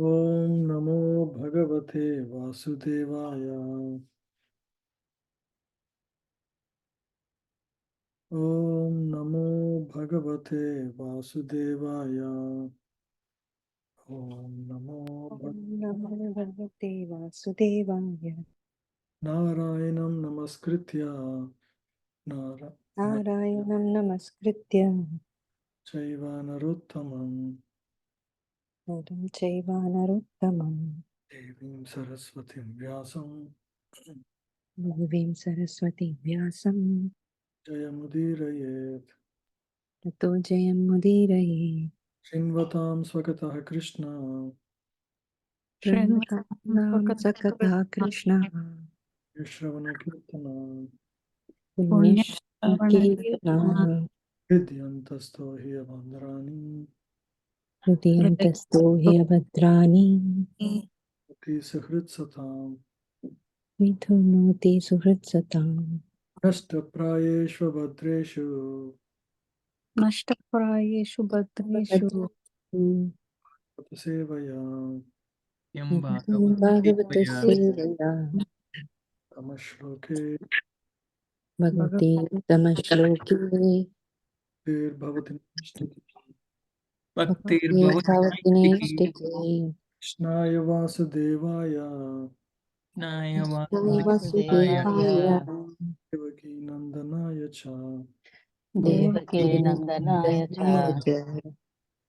Om Namo Bhagavate Vasudevaya. Om Namo Bhagavate Vasudevaya. Om Namo Namo Bhagavate Vasudevaya. Narayanam Namaskritya Narayanam Namaskritya Chaiva Narottamam Naram Chaiva Narottamam Devim Saraswatim Vyasam Devim Saraswati Vyasam Jayamudirayet Tato Jayam Mudiraye Shinvatam Swakatah Krishna Pranatam Sakata Krishna Yashravana Kirtana Punyashkirtana Vidyantasto Hiyavandarani Hridiyantasto Hyabhadrani Ati Sahritsatam Mithunoti Suhritsatam Nashtaprayeshva Bhadreshu Nashtaprayeshu Bhadreshu Sevaya Bhagavata Sevaya Tamashloke Bhagavati Tamashloki Bhavati Bhakti Bhavati Nestiki Krishnaya Vasudevaya Vasudevaya Devaki Nandanaya Cha Devaki Nandanaya Cha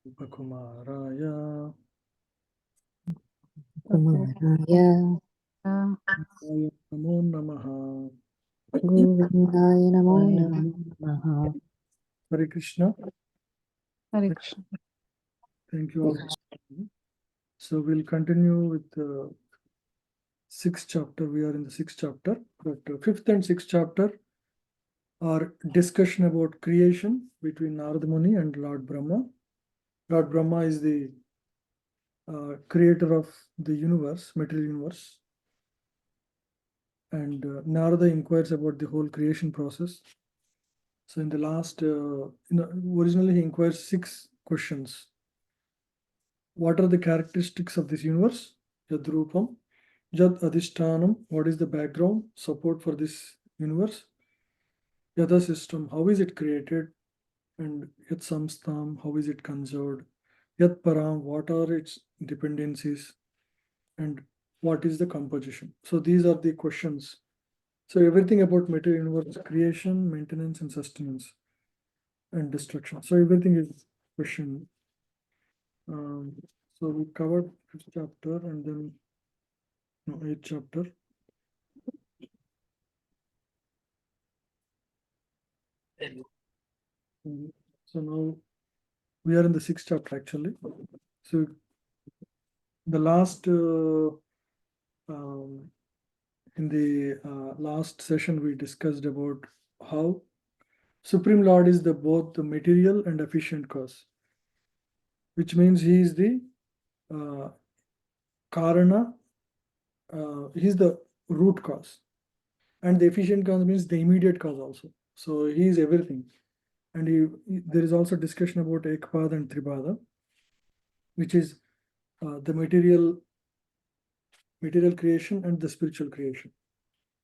Upakumaraya Kumaraya Namo Namaha. Govindaya Namo Namaha. Hare Krishna. Hare Krishna. Thank you all. So we'll continue with the sixth chapter. We are in the sixth chapter, but fifth and sixth chapter are discussion about creation between Narada Muni and Lord Brahma. Lord Brahma is the creator of the universe, material universe. And Narada inquires about the whole creation process. So in the last, originally he inquires 6 questions. What are the characteristics of this universe? Yad Rupam, Yad Adhishtanam, what is the background, support for this universe? Yada system, how is it created? And Yat Samstam, how is it conserved? Yat Param, what are its dependencies? And what is the composition? So these are the questions. So everything about material universe, creation, maintenance, and sustenance, and destruction. So everything is question. So we covered 5th chapter and then 8th chapter. So now we are in the 6th chapter actually. So the last in the last session we discussed about how Supreme Lord is the both the material and efficient cause, which means he is the Karana, he is the root cause, and the efficient cause means the immediate cause also. So he is everything. And there is also discussion about Ekpada and Tripada, which is the material creation and the spiritual creation.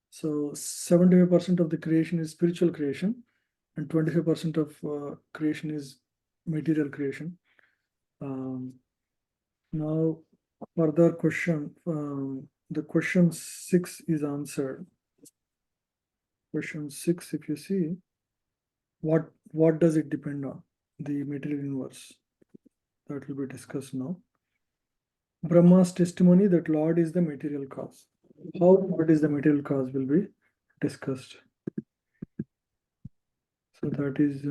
So 75% of the creation is spiritual creation, and 25% of creation is material creation. Now, further question, the question 6 is answered. Question 6, if you see, what does it depend on? The material universe. That will be discussed now. Brahma's testimony that Lord is the material cause. How what is the material cause will be discussed. So that is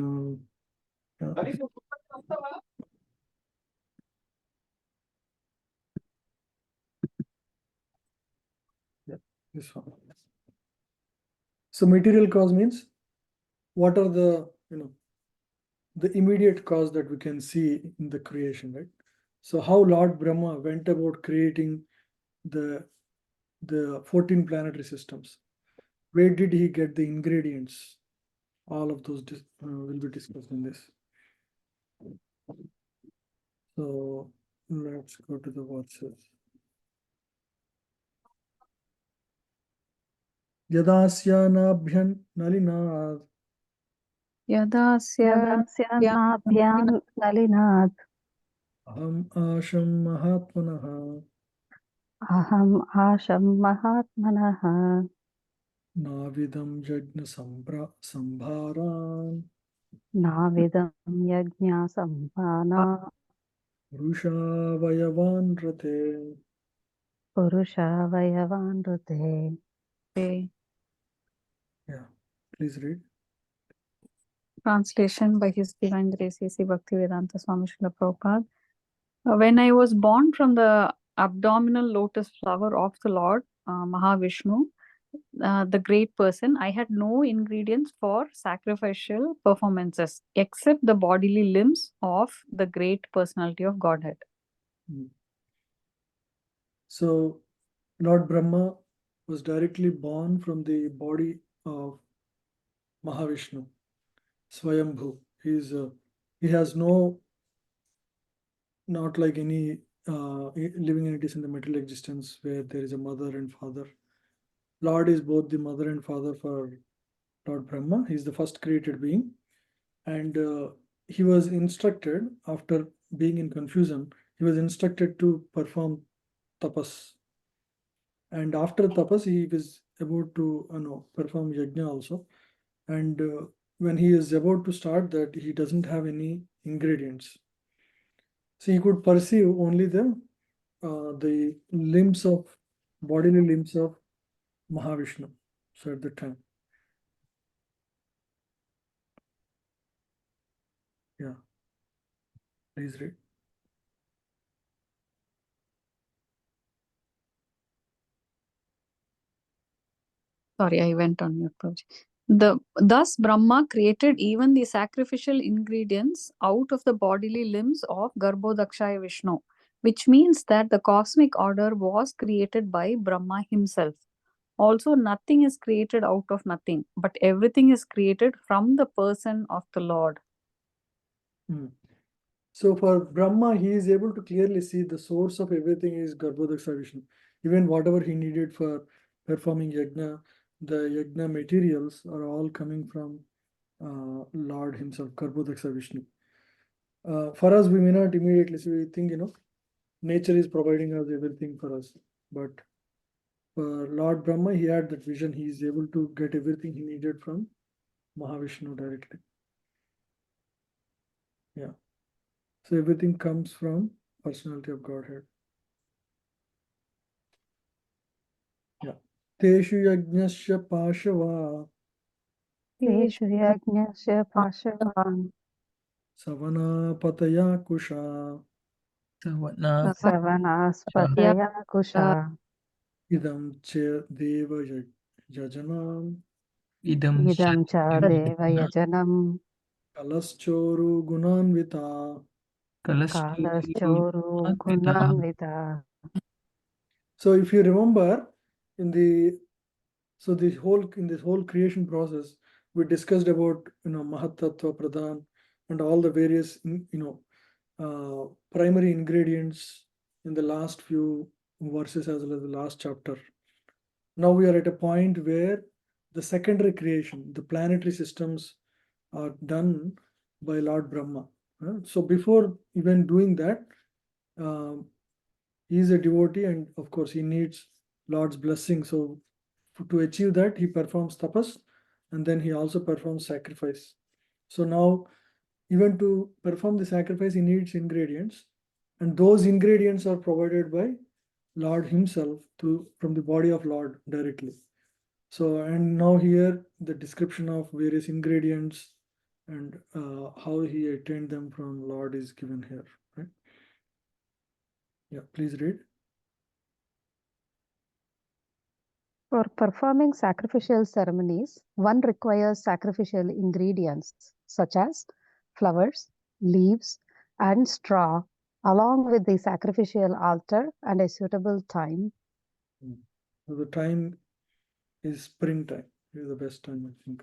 this one. So material cause means what are the the immediate cause that we can see in the creation, right? So how Lord Brahma went about creating the 14 planetary systems. Where did he get the ingredients? All of those will be discussed in this. So Let's go to the verses. Yadasya nabhyan nalinad यदास्याभ्याम् नलिनात् aham asham mahatmanaha अहम् आशं महात्मनः navidam yajna sambharan नाविदं यज्ञासम्पाना Puruṣa-vayavan rate. पुरुषावयवान् ऋते. Yeah, please read. Translation by His Divine Grace A.C. Bhaktivedanta Swami Srila Prabhupada. When I was born from the abdominal lotus flower of the Lord, Mahavishnu, the great person, I had no ingredients for sacrificial performances except the bodily limbs of the great personality of Godhead. So, Lord Brahma was directly born from the body of Mahavishnu, Swayambhu. He has not like any living entities in the material existence where there is a mother and father. Lord is both the mother and father for Lord Brahma. He is the first created being, and he was instructed, after being in confusion, he was instructed to perform tapas. And after tapas, he was about to perform yajna also. And when he is about to start that, he doesn't have any ingredients. So he could perceive only the limbs of bodily limbs of Mahavishnu. So at the time, yeah, please read. Sorry, I went on mute. Thus Brahma created even the sacrificial ingredients out of the bodily limbs of Garbhodakshaya Vishnu, which means that the cosmic order was created by Brahma himself. Also, nothing is created out of nothing, but everything is created from the person of the Lord. So for Brahma, he is able to clearly see the source of everything is Garbhodakshaya Vishnu. Even whatever he needed for performing yajna, the yajna materials are all coming from Lord himself, Garbhodakshaya Vishnu. For us, we may not immediately see, we think, nature is providing us everything for us. But for Lord Brahma, he had that vision. He is able to get everything he needed from Mahavishnu directly. Yeah. So everything comes from personality of Godhead. Yeah. Teshu yajnasya pashava Teshu yajnasya pashavan savana pataya kusha savanaspataya kusha idam che deva yajanam idam cha deva yajanam kalaschoru gunanvita. kalaschoru gunanvita. So if you remember, in this whole creation process, we discussed about Mahatattva Pradhan and all the various primary ingredients in the last few verses as well as the last chapter. Now we are at a point where the secondary creation, the planetary systems, are done by Lord Brahma. So before even doing that, he is a devotee, and of course he needs Lord's blessing. So to achieve that, he performs tapas, and then he also performs sacrifice. So now, even to perform the sacrifice, he needs ingredients, and those ingredients are provided by Lord himself from the body of Lord directly. So, and now here the description of various ingredients and how he attained them from Lord is given here, right? Yeah, please read. For performing sacrificial ceremonies, one requires sacrificial ingredients such as flowers, leaves, and straw, along with the sacrificial altar and a suitable time. So the time is springtime. Is the best time, I think.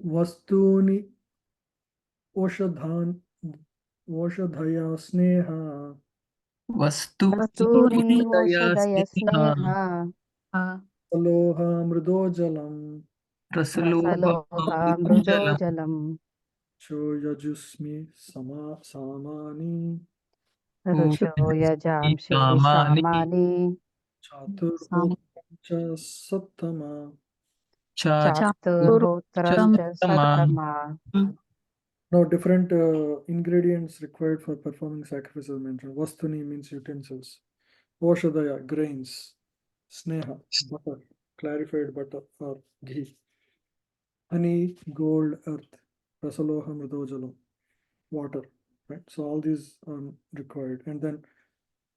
Vastuni Oshadhan Voshadhaya Sneha. Vastuni Vastuni oshadaya sneha. Aloha Mrudojalam. Rasaloha mrudo jalam. Shoyajusmi Samani. Rucho yajamshi samani. Chaturhotra Sattama. Chaturhotram cha sattama. Now, different ingredients required for performing sacrifices mentioned. Vastuni means utensils. Voshadaya, grains. Sneha, butter, clarified butter or ghee. Honey, gold, earth. Rasaloha, mrudojalam, water. Right. So all these are required. And then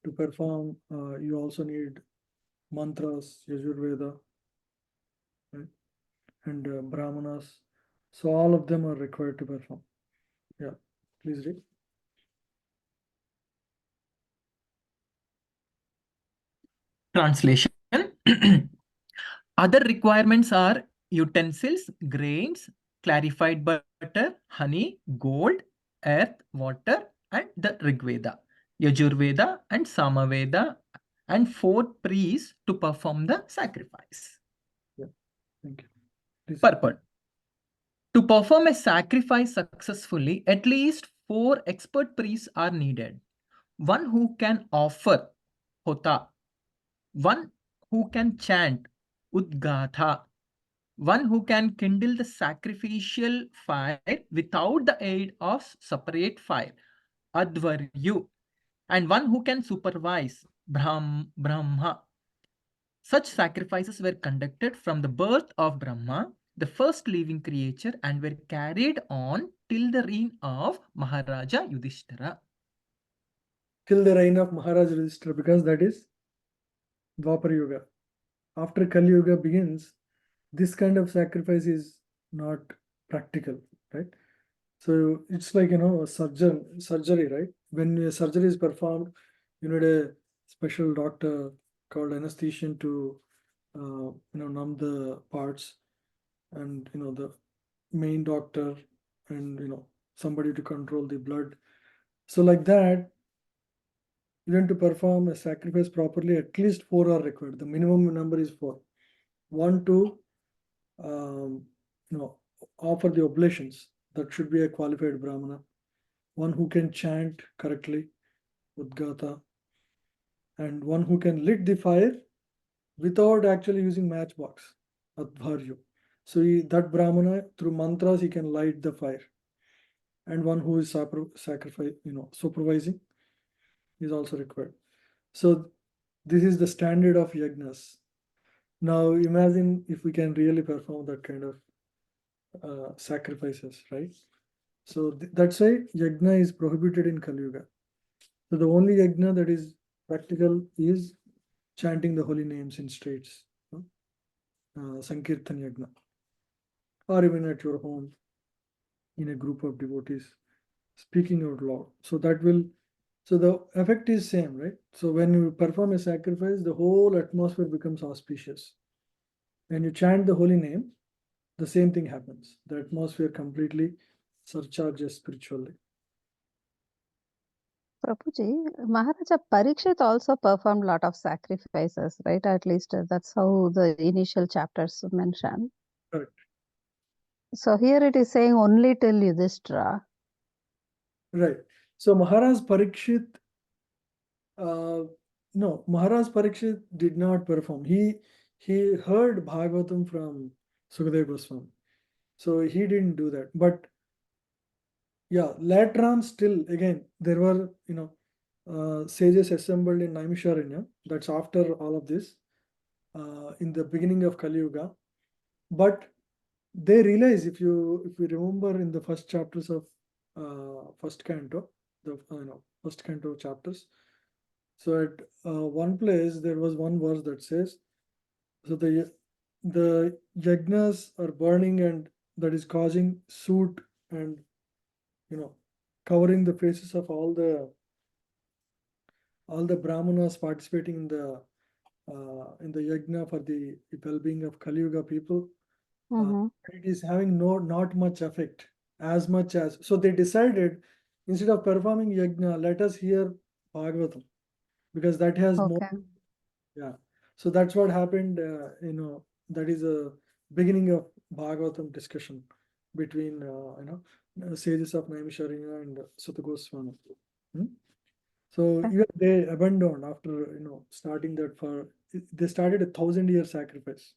to perform, you also need mantras, Yajurveda, right? And brahmanas. So all of them are required to perform. Yeah, please read. Translation. Other requirements are utensils, grains, clarified butter, honey, gold, earth, water, and the Rigveda, Yajurveda, and Samaveda, and 4 priests to perform the sacrifice. Yeah, thank you. Please. Purport. To perform a sacrifice successfully, at least 4 expert priests are needed. One who can offer hota, one who can chant udgatha, one who can kindle the sacrificial fire without the aid of separate fire, advaryu, and one who can supervise, brahma. Such sacrifices were conducted from the birth of Brahma, the first living creature, and were carried on till the reign of Maharaja Yudhishthira. Till the reign of Maharaja Yudhishthira, because that is Dwapar Yuga. After Kali Yuga begins, this kind of sacrifice is not practical, right? So it's like, a surgery, right? When a surgery is performed, you need a special doctor called anesthesian to, numb the parts, and the main doctor, and somebody to control the blood. So like that, even to perform a sacrifice properly, at least 4 are required. The minimum number is 4. One to offer the oblations. That should be a qualified brahmana. One who can chant correctly, udgata, and one who can lit the fire without actually using matchbox, advaryu. So that brahmana, through mantras, he can light the fire. And one who is supervising is also required. So this is the standard of yagnas. Now imagine if we can really perform that kind of sacrifices, right? So that's why yagna is prohibited in Kali Yuga. So the only yagna that is practical is chanting the holy names in states, Sankirtan yagna, or even at your home in a group of devotees, speaking out loud. So the effect is same, right? So when you perform a sacrifice, the whole atmosphere becomes auspicious. When you chant the holy name, the same thing happens. The atmosphere completely surcharges spiritually. Prabhuji, Maharaja Parikshit also performed a lot of sacrifices, right? At least that's how the initial chapters mention. Correct. So here it is saying only till Yudhishthira. Right. So Maharaj Parikshit, no, Maharaj Parikshit did not perform. He heard Bhagavatam from Sukadeva Goswami. So he didn't do that. But yeah, later on, still again, there were, sages assembled in Naimisharanya. That's after all of this, in the beginning of Kali Yuga. But they realize, if you remember in the first chapters of first canto, the first canto chapters. So at one place there was one verse that says, so the yagnas are burning, and that is causing soot, and covering the faces of all the brahmanas participating in the yagna for the well-being of Kali Yuga people. It is having not much effect as much as, so they decided instead of performing yajna, let us hear Bhagavatam, because that has more. Okay. Yeah. So that's what happened. That is a beginning of Bhagavatam discussion between sages of Naimisharanya and Sutta Goswami. So Okay. even they abandoned after starting that they started 1,000-year sacrifice.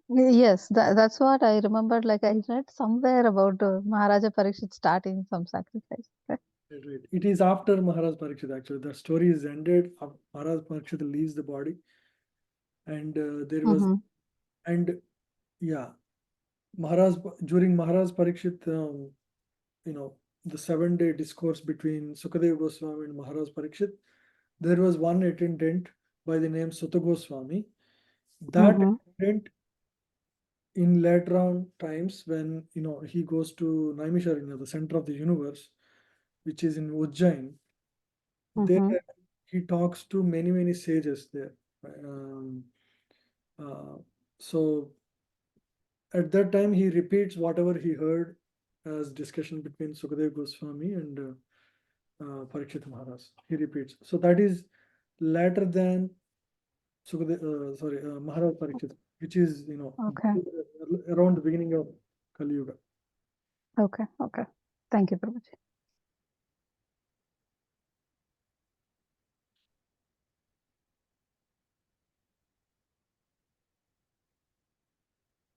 Yes, that's what I remembered. Like I read somewhere about Maharaja Parikshit starting some sacrifice. Right. It is after Maharaj Parikshit actually. The story is ended. Maharaj Parikshit leaves the body, and there was Mm-hmm. and yeah, during Maharaj Parikshit, the 7-day discourse between Sukadeva Goswami and Maharaj Parikshit, there was one attendant by the name Sutta Goswami. That Mm-hmm. attendant, in later on times, when he goes to Naimisharanya, the center of the universe, which is in Ujjain, there Mm-hmm. he talks to many sages there. So at that time, he repeats whatever he heard as discussion between Sukadeva Goswami and Parikshit Maharaj. He repeats. So that is later than Maharaj Parikshit, which is Okay. around the beginning of Kali Yuga. Okay. Okay. Thank you, Prabhuji.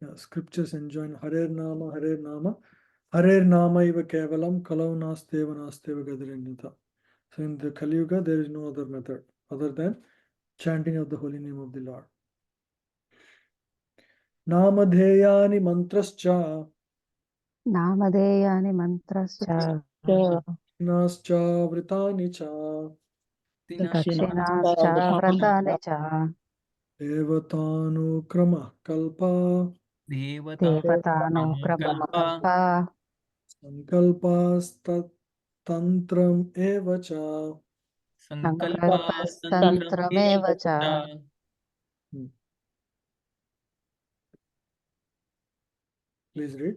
Yeah, scriptures enjoin Harer Nama, Harer Nama, Harer Nama iva kevalam kalau nasteva gadaranyata. So in the Kali Yuga, there is no other method other than chanting of the holy name of the Lord. Namadheyani mantrascha Namadeyani mantrascha nascha vritani cha dakshinascha vratani cha devatanu kalpa devatano kramakalpa sankalpas tantram eva cha. sankalpastantrameva cha. Please read.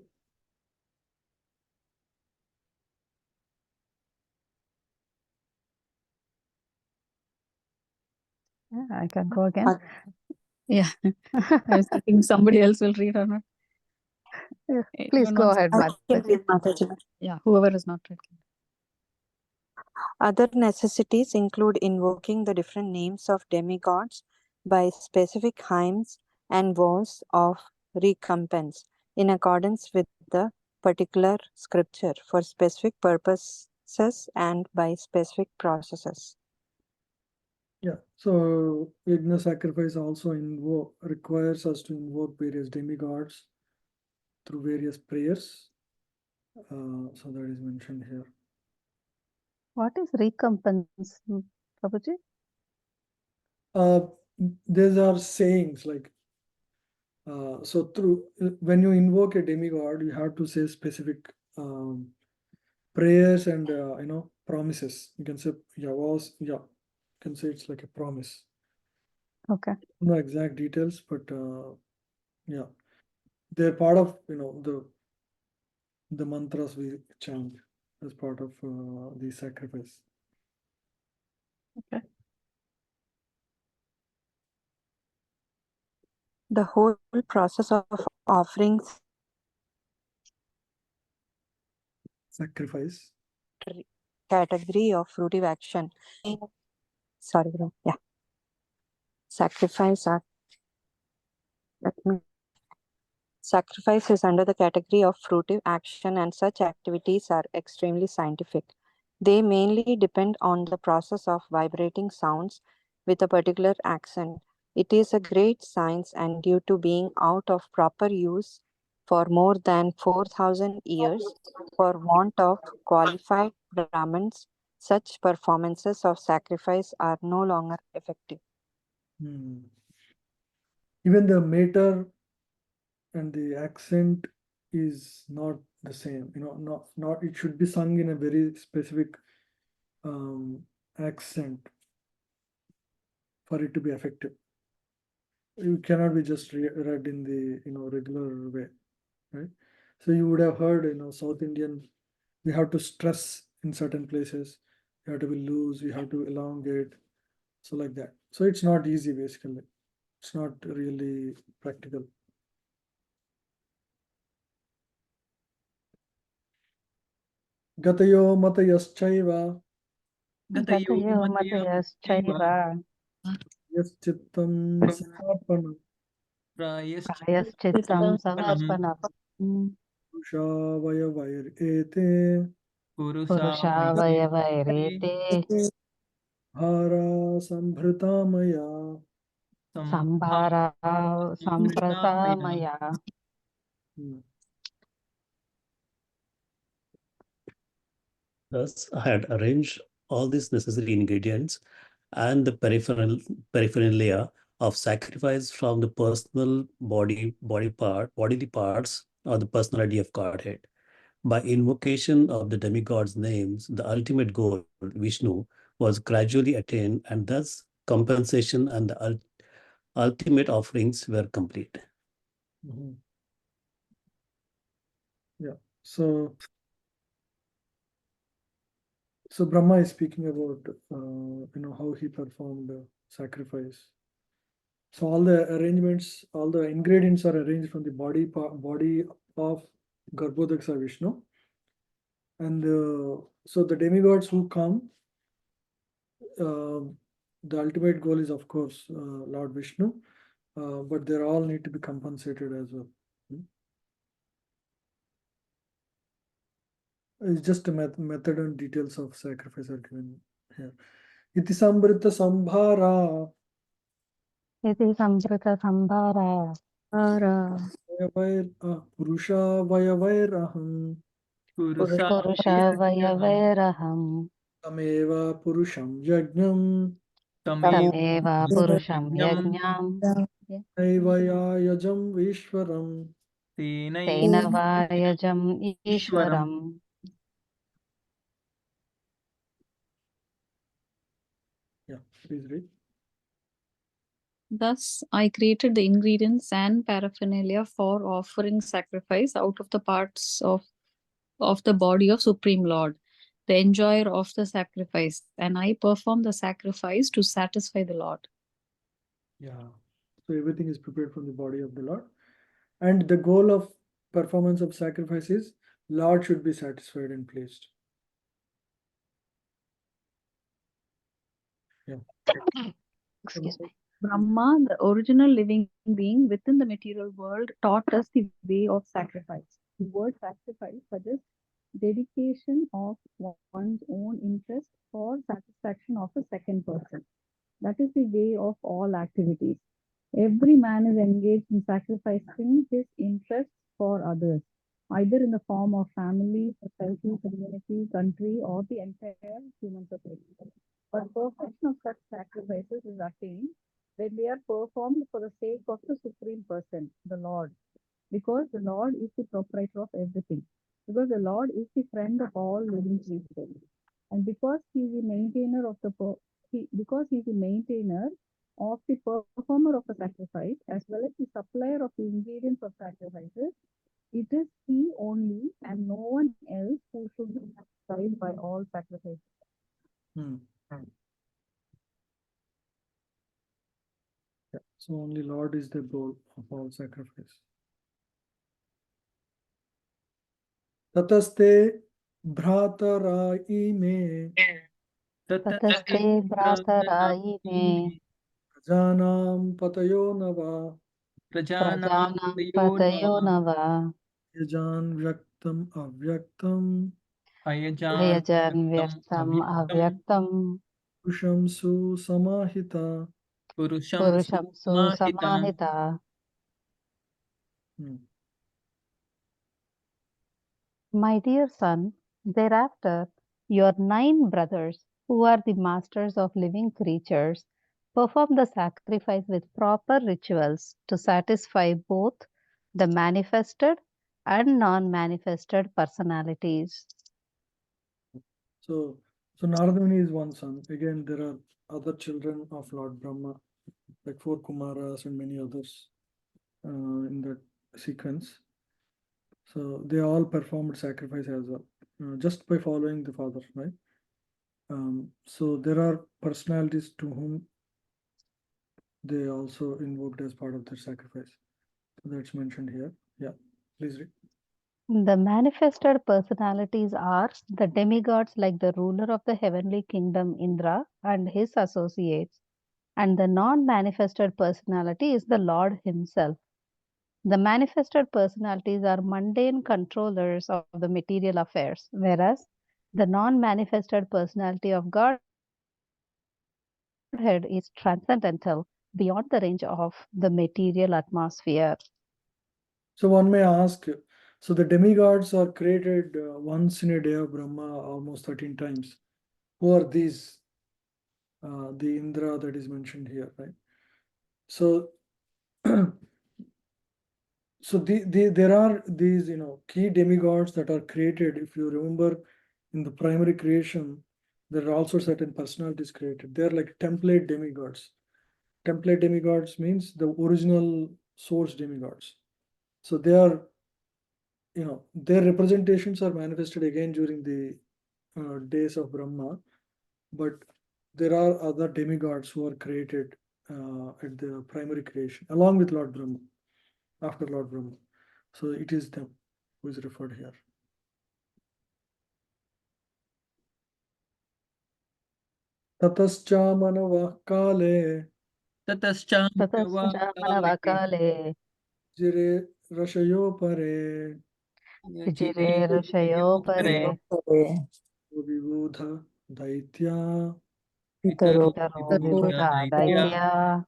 Yeah, I can go again. Yeah. I was thinking somebody else will read or not. Yeah, please Anyone go wants- ahead, Mataji. Yeah, whoever is not read. Other necessities include invoking the different names of demigods by specific hymns and vows of recompense in accordance with the particular scripture for specific purposes and by specific processes. Yeah, so yajna sacrifice also requires us to invoke various demigods through various prayers. So that is mentioned here. What is recompense, Prabhuji? These are sayings like so through when you invoke a demigod, you have to say specific prayers and promises. You can say you can say it's like a promise. Okay. No exact details, but yeah, they're part of the mantras we chant as part of the sacrifice. Okay. The whole process of offerings Sacrifice. category of fruitive action. Sorry, bro. Yeah. Sacrifice is under the category of fruitive action, and such activities are extremely scientific. They mainly depend on the process of vibrating sounds with a particular accent. It is a great science, and due to being out of proper use for more than 4,000 years, for want of qualified Brahmins, such performances of sacrifice are no longer effective. Even the meter and the accent is not the same. Not it should be sung in a very specific accent for it to be effective. You cannot be just read in the regular way, right? So you would have heard South Indian, we have to stress in certain places. You have to be loose, you have to elongate, so like that. So it's not easy basically. It's not really practical. Gatayo matayaschaiva Gatayo matayaschaiva yaschittam samarpanam prayaschittam samarpanam Puruṣa ete Puruṣa-vayavairete hara sambhritamaya. Sambhara Sampratamaya. Hmm. Thus, I had arranged all these necessary ingredients and the paraphernalia of sacrifice from the personal bodily parts or the personality of Godhead. By invocation of the demigod's names, the ultimate goal, Vishnu, was gradually attained, and thus compensation and the ultimate offerings were complete. Mhm. Yeah. So Brahma is speaking about how he performed the sacrifice. So all the arrangements, all the ingredients are arranged from the body of Garbhodaksha Vishnu, and so the demigods who come, the ultimate goal is of course Lord Vishnu, but they all need to be compensated as well. It's just a method and details of sacrifice are given here. Iti sambrita sambhara Iti samprita sambhara Purusha vayavairaham Purusha-vayavairaham tameva purusham yajnam Tameva Purusham Yajnam Aivayayajam Vishwaram. Tenavayajam Ishwaram. Yeah, please read. Thus, I created the ingredients and paraphernalia for offering sacrifice out of the parts of the body of Supreme Lord, the enjoyer of the sacrifice, and I perform the sacrifice to satisfy the Lord. Yeah, so everything is prepared from the body of the Lord, and the goal of performance of sacrifice is Lord should be satisfied and pleased. Yeah. Excuse me. Brahma, the original living being within the material world, taught us the way of sacrifice. The word sacrifice suggests dedication of one's own interest for satisfaction of a second person. That is the way of all activities. Every man is engaged in sacrificing his interests for others, either in the form of family, society, community, country, or the entire human society. But perfection of such sacrifices is attained when they are performed for the sake of the Supreme Person, the Lord, because the Lord is the proprietor of everything, because the Lord is the friend of all living creatures, and because he is the maintainer of the performer of a sacrifice, as well as the supplier of the ingredients of sacrifices, it is he only and no one else who should be satisfied by all sacrifices. Yeah. So only Lord is the goal of all sacrifice. Tataste bhratarayi me Tataste Bhratarayi me Prajanam patayo nava Prajanam Patayo Nava Yajan vyaktam avyaktam Ayajan Vyaktam Avyaktam Purusham su samahita. Purusham Samahita. My dear son, thereafter, your 9 brothers, who are the masters of living creatures, perform the sacrifice with proper rituals to satisfy both the manifested and non-manifested personalities. So Narada Muni is one son. Again, there are other children of Lord Brahma, like 4 Kumaras and many others in that sequence. So they all performed sacrifice as well. just by following the father, right? So there are personalities to whom they also invoked as part of their sacrifice. So that's mentioned here. Yeah, please read. The manifested personalities are the demigods like the ruler of the heavenly kingdom Indra and his associates, and the non-manifested personality is the Lord himself. The manifested personalities are mundane controllers of the material affairs, whereas the non-manifested personality of Godhead is transcendental, beyond the range of the material atmosphere. So one may ask, so the demigods are created once in a day of Brahma almost 13 times. Who are these? The Indra that is mentioned here, right? So, there are these, key demigods that are created. If you remember, in the primary creation, there are also certain personalities created. They are like template demigods. Template demigods means the original source demigods. So they are, their representations are manifested again during the days of Brahma, but there are other demigods who are created at the primary creation along with Lord Brahma, after Lord Brahma. So it is them who is referred here. Tatascha manavah kale Tatascha Tatascha manavakale jire rashayo pare jire rushayo pare vibudha daitya pitaro vibhuta daitya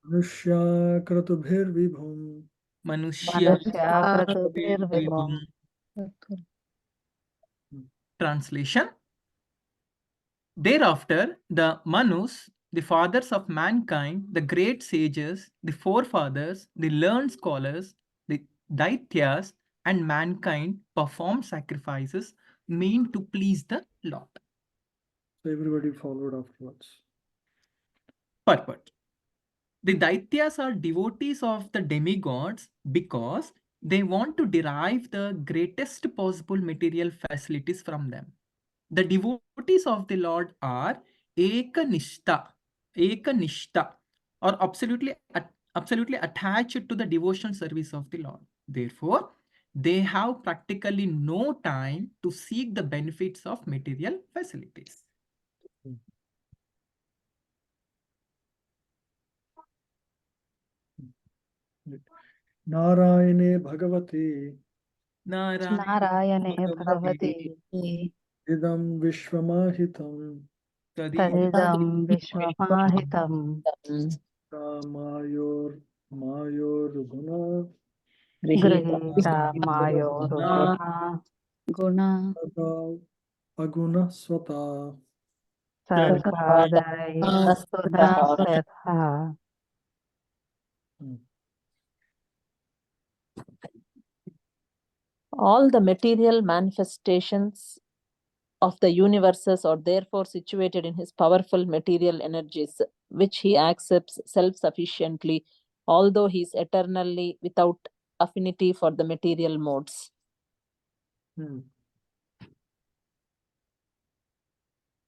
manushya kratubhir vibhum. Manushya manusya kratubhir vibhum. Translation. Thereafter, the Manus, the fathers of mankind, the great sages, the forefathers, the learned scholars, the Daityas, and mankind performed sacrifices meant to please the Lord. So everybody followed afterwards. Purport. The Daityas are devotees of the demigods because they want to derive the greatest possible material facilities from them. The devotees of the Lord are Ekanishta, or absolutely attached to the devotional service of the Lord. Therefore, they have practically no time to seek the benefits of material facilities. Narayane Bhagavati Narayane bhagavati idam vishwamahitam tadidam vishwamahitam mayor guna grihita mayoruguna Guna aguna swata. sargadai gunasatha. All the material manifestations of the universes are therefore situated in his powerful material energies, which he accepts self-sufficiently, although he is eternally without affinity for the material modes.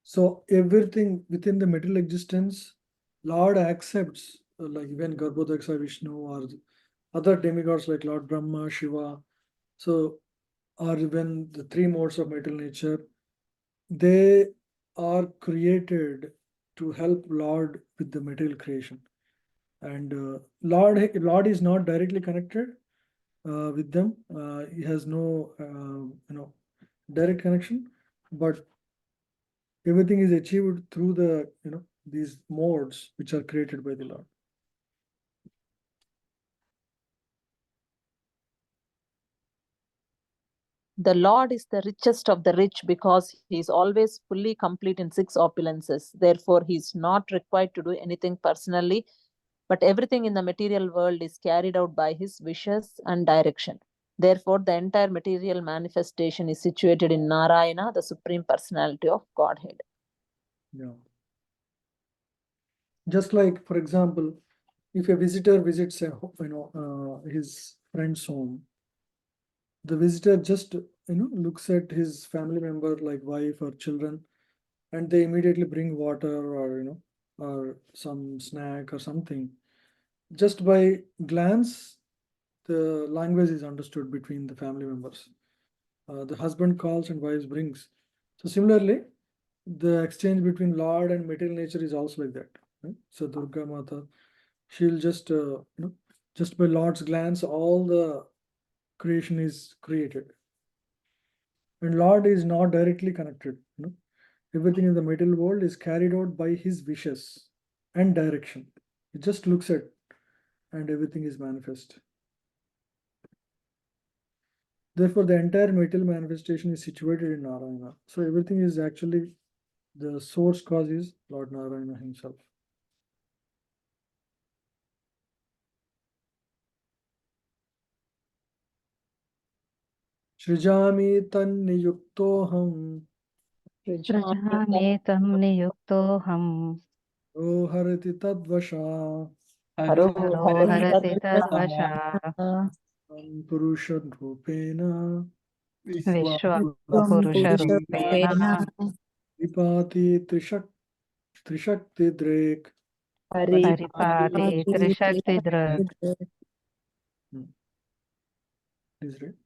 So everything within the material existence, Lord accepts, like even Garbhodaksha Vishnu or other demigods like Lord Brahma, Shiva. So, or even the three modes of material nature, they are created to help Lord with the material creation. And Lord is not directly connected with them. He has no direct connection, but everything is achieved through the these modes which are created by the Lord. The Lord is the richest of the rich because he is always fully complete in six opulences. Therefore, he is not required to do anything personally, but everything in the material world is carried out by his wishes and direction. Therefore, the entire material manifestation is situated in Narayana, the Supreme Personality of Godhead. Yeah. Just like, for example, if a visitor visits his friend's home, the visitor just looks at his family member like wife or children, and they immediately bring water or or some snack or something. Just by glance, the language is understood between the family members. The husband calls and wife brings. So similarly, the exchange between Lord and material nature is also like that. Right? So Durga Mata, she'll just just by Lord's glance, all the creation is created. And Lord is not directly connected. Everything in the material world is carried out by his wishes and direction. He just looks at and everything is manifest. Therefore, the entire material manifestation is situated in Narayana. So everything is actually, the source cause is Lord Narayana himself. Srijami tanniyuktoham सृजाम्येतं नियुक्तोऽहम् roharati tadvasha हरोहरति तद्वशा purusha rupena विश्वपुरुषरूपेण vipati trishakti drek. परिपाति त्रिशक्तिधृक्. Please read.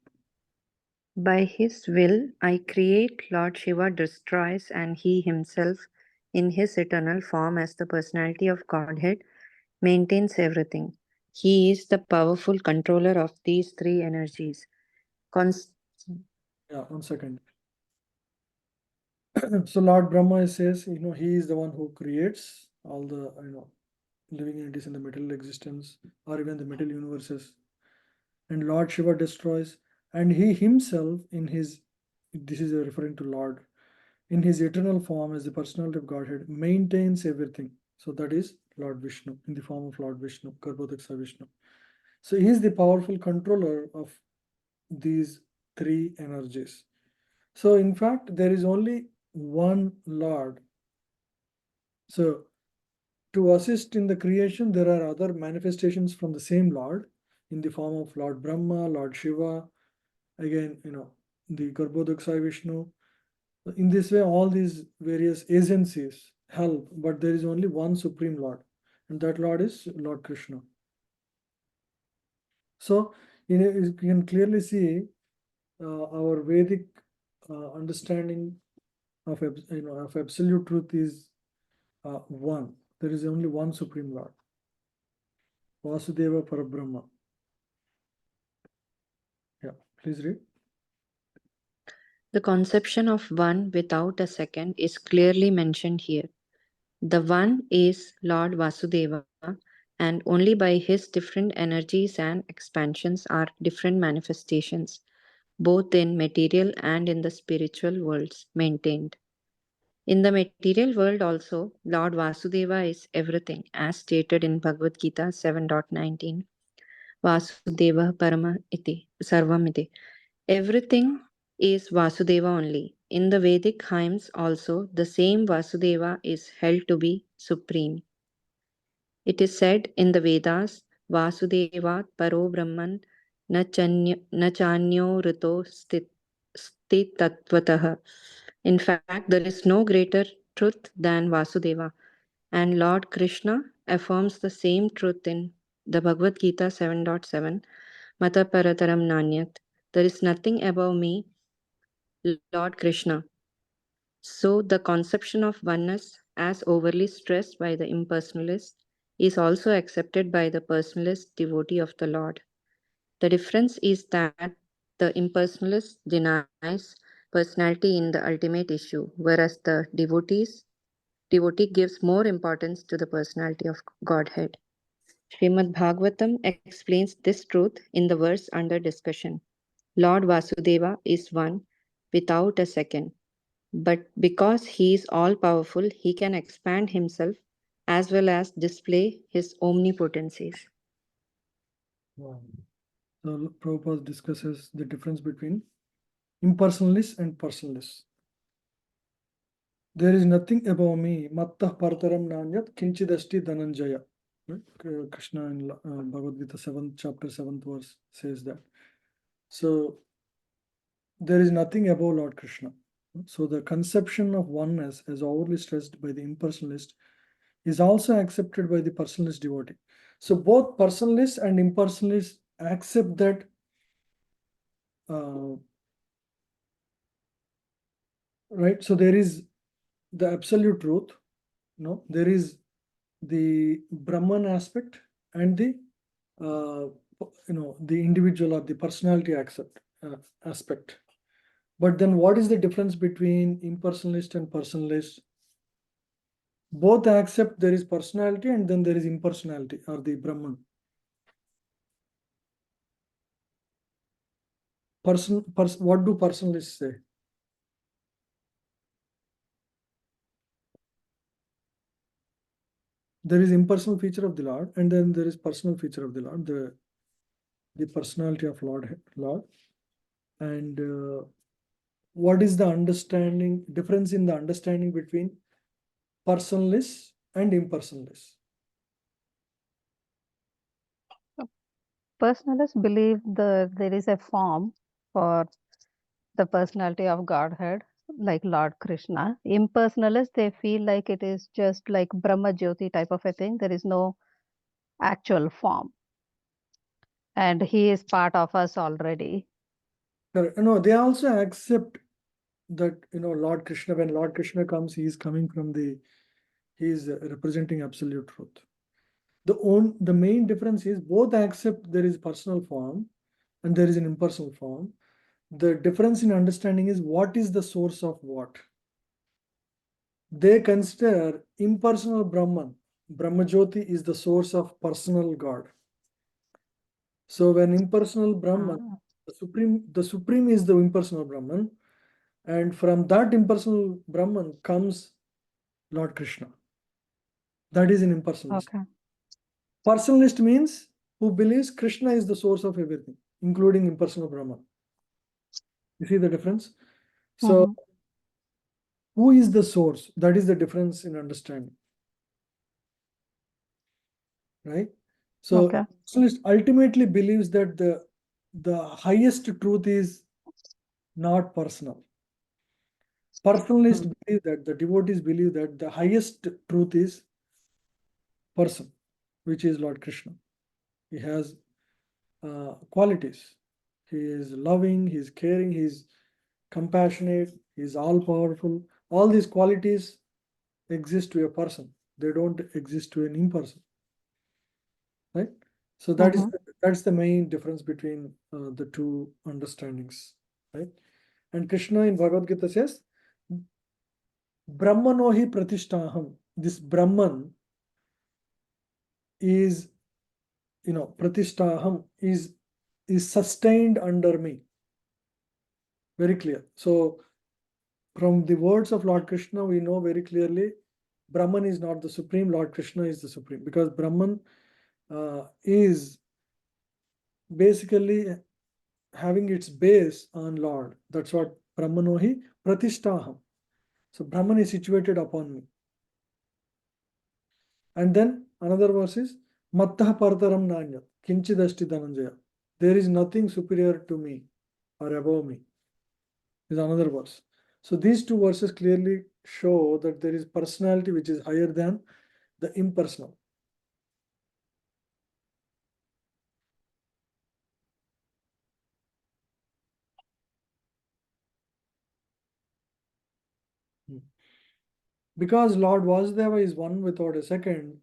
By his will, I create, Lord Shiva destroys, and he himself, in his eternal form as the personality of Godhead, maintains everything. He is the powerful controller of these three energies. Yeah, 1 second. So Lord Brahma says, he is the one who creates all the, living entities in the material existence or even the material universes. And Lord Shiva destroys, and he himself this is referring to Lord, in his eternal form as the personality of Godhead, maintains everything. So that is Lord Vishnu, in the form of Lord Vishnu, Garbhodaksa Vishnu. So he is the powerful controller of these three energies. So in fact, there is only one Lord. So to assist in the creation, there are other manifestations from the same Lord in the form of Lord Brahma, Lord Shiva, again, the Garbhodaksa Vishnu. In this way, all these various agencies help, but there is only one Supreme Lord, and that Lord is Lord Krishna. So, you can clearly see our Vedic understanding of absolute truth is one. There is only one Supreme Lord, Vasudeva Parabrahma. Yeah, please read. The conception of one without a second is clearly mentioned here. The one is Lord Vasudeva, and only by his different energies and expansions are different manifestations, both in material and in the spiritual worlds, maintained. In the material world also, Lord Vasudeva is everything, as stated in Bhagavad Gita 7.19. Vasudeva Parama iti, Sarvam iti. Everything is Vasudeva only. In the Vedic hymns also, the same Vasudeva is held to be supreme. It is said in the Vedas, Vasudevat paro brahman na chanyo rito stitatvataha. In fact, there is no greater truth than Vasudeva. And Lord Krishna affirms the same truth in the Bhagavad Gita 7.7. Mata parataram nanyat. There is nothing above me, Lord Krishna. So the conception of oneness, as overly stressed by the impersonalist, is also accepted by the personalist devotee of the Lord. The difference is that the impersonalist denies personality in the ultimate issue, whereas the devotee gives more importance to the personality of Godhead. Srimad Bhagavatam explains this truth in the verse under discussion. Lord Vasudeva is one without a second. But because he is all powerful, he can expand himself as well as display his omnipotencies. Wow. So Prabhupada discusses the difference between impersonalists and personalists. There is nothing above me. Mattah partaram nanyat kinchidasti dhananjaya. Right? Krishna in Bhagavad Gita 7th chapter 7th verse says that. So there is nothing above Lord Krishna. So the conception of oneness, as overly stressed by the impersonalist, is also accepted by the personalist devotee. So both personalists and impersonalists accept that right. So there is the absolute truth, there is the Brahman aspect and the the individual or the personality aspect. But then what is the difference between impersonalist and personalist? Both accept there is personality and then there is impersonality or the Brahman. What do personalists say? There is impersonal feature of the Lord, and then there is personal feature of the Lord, the personality of Lord. And what is the difference in the understanding between personalists and impersonalists? Personalists believe that there is a form for the personality of Godhead, like Lord Krishna. Impersonalists, they feel like it is just like Brahma Jyoti type of a thing. There is no actual form. And he is part of us already. No, they also accept that, Lord Krishna, when Lord Krishna comes, he is coming from he is representing absolute truth. The main difference is both accept there is personal form and there is an impersonal form. The difference in understanding is what is the source of what. They consider impersonal Brahman, Brahmajyoti, is the source of personal God. So when impersonal Brahman, the supreme is the impersonal Brahman, and from that impersonal Brahman comes Lord Krishna. That is an impersonalist. Okay. Personalist means who believes Krishna is the source of everything, including impersonal Brahman. You see the difference? So who is the source? That is the difference in understanding. Right? So personalist ultimately believes that the highest truth is not personal. Personalists believe that, the devotees believe that the highest truth is person, which is Lord Krishna. He has qualities. He is loving, he is caring, he is compassionate, he is all powerful. All these qualities exist to a person. They don't exist to an imperson. Right? So that's the main difference between the two understandings. Right? And Krishna in Bhagavad Gita says, Brahmanohi pratishtaham. This Brahman is, pratishtaham is sustained under me. Very clear. So from the words of Lord Krishna, we know very clearly Brahman is not the supreme, Lord Krishna is the supreme, because Brahman is basically having its base on Lord. That's what Brahmanohi pratishtaham. So Brahman is situated upon me. And then another verse is Mattah Partaram Nanyat Kinchidasti Dhananjaya. There is nothing superior to me or above me. Is another verse. So these two verses clearly show that there is personality which is higher than the impersonal. Because Lord Vasudeva is one without a second,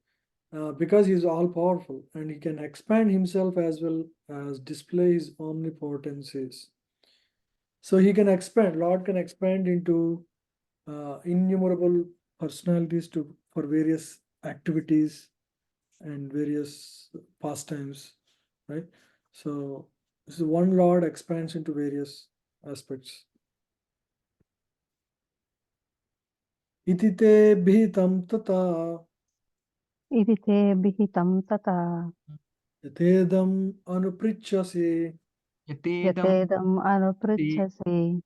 because he is all powerful and he can expand himself as well as display his omnipotencies. So he can expand, Lord can expand into innumerable personalities for various activities and various pastimes, right? So this is one Lord expands into various aspects. Itite bhitam tata Iti te vihitam tata yatedam anupritchasi yatedam anupritchasi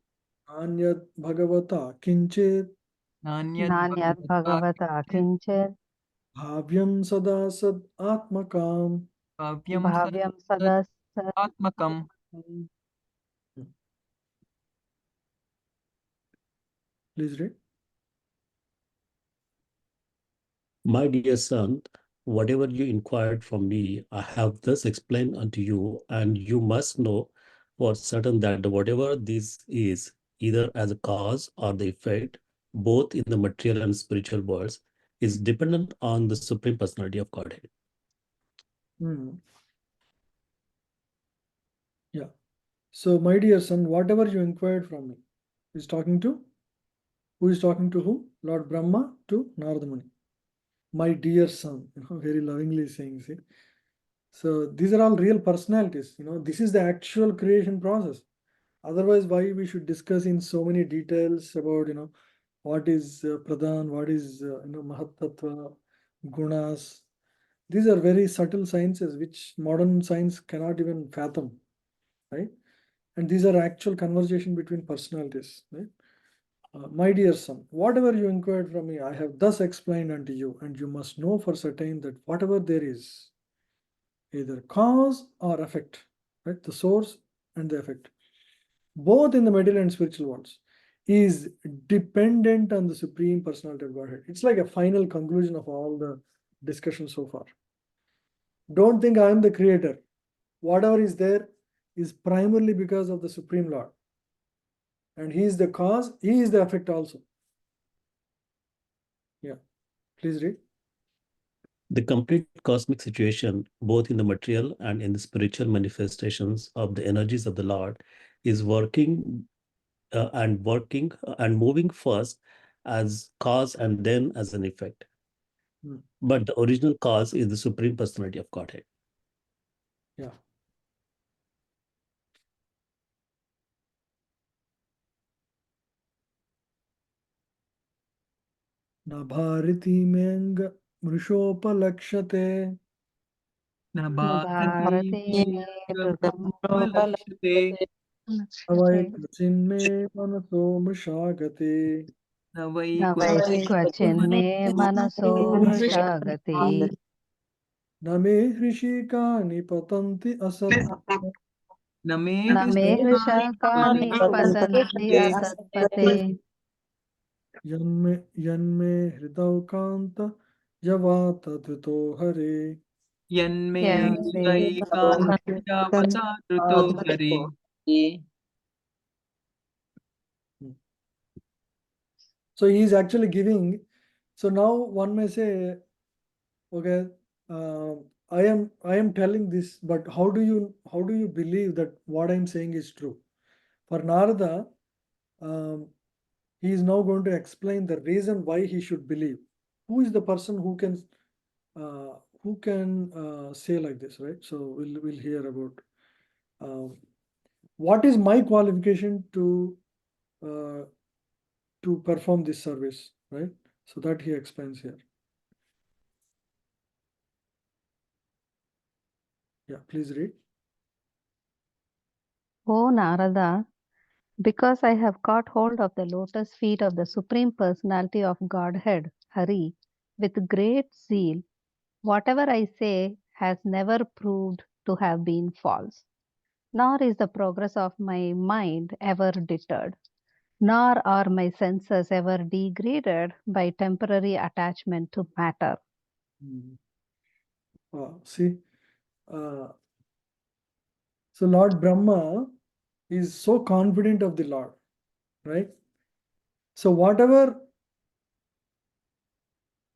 anyad bhagavata kinchit nanyad bhagavata kinchit bhavyam sada sad atmakam. bhavyam sada sat Atmakam. Please read. My dear son, whatever you inquired from me, I have thus explained unto you, and you must know for certain that whatever this is, either as a cause or the effect, both in the material and spiritual worlds, is dependent on the Supreme Personality of Godhead. Yeah. So, my dear son, whatever you inquired from me is talking to who is talking to whom? Lord Brahma to Narada Muni. My dear son, very lovingly saying, see. So these are all real personalities. This is the actual creation process. Otherwise, why we should discuss in so many details about what is pradhan, what is mahat tattva, gunas. These are very subtle sciences which modern science cannot even fathom, right? And these are actual conversation between personalities, right? My dear son, whatever you inquired from me, I have thus explained unto you, and you must know for certain that whatever there is, either cause or effect, right? The source and the effect, both in the material and spiritual worlds, is dependent on the Supreme Personality of Godhead. It's like a final conclusion of all the discussion so far. Don't think I am the creator. Whatever is there is primarily because of the Supreme Lord. And He is the cause, He is the effect also. Yeah, please read. The complete cosmic situation, both in the material and in the spiritual manifestations of the energies of the Lord, is working and moving first as cause and then as an effect. But the original cause is the Supreme Personality of Godhead. Yeah. न भारती मेंग मृषोपलक्ष्यते न भारते भारतीयेषुपलक्ष्यते अवै क्वचिन्मे मनसो मृषागते न वै न वै क्वचिन्मे मनसो मृषा गते न मे हृषिकानि पतन्ति असत् न मे न मे हृषकानि पतन्ति असत्पथे यन्मे हृदौ कान्त यवा तद्वितो हरे यन्मे यन्मे हृदयैकान्त्यावतारुतो हरे So he is actually giving. So now one may say, okay, I am telling this, but how do you believe that what I am saying is true? For Narada, he is now going to explain the reason why he should believe. Who is the person who can say like this, right? So we'll hear about what is my qualification to perform this service, right? So that he explains here. Yeah, please read. O Narada, because I have caught hold of the lotus feet of the Supreme Personality of Godhead, Hari, with great zeal, whatever I say has never proved to have been false, nor is the progress of my mind ever deterred, nor are my senses ever degraded by temporary attachment to matter. See, so Lord Brahma is so confident of the Lord, right? So whatever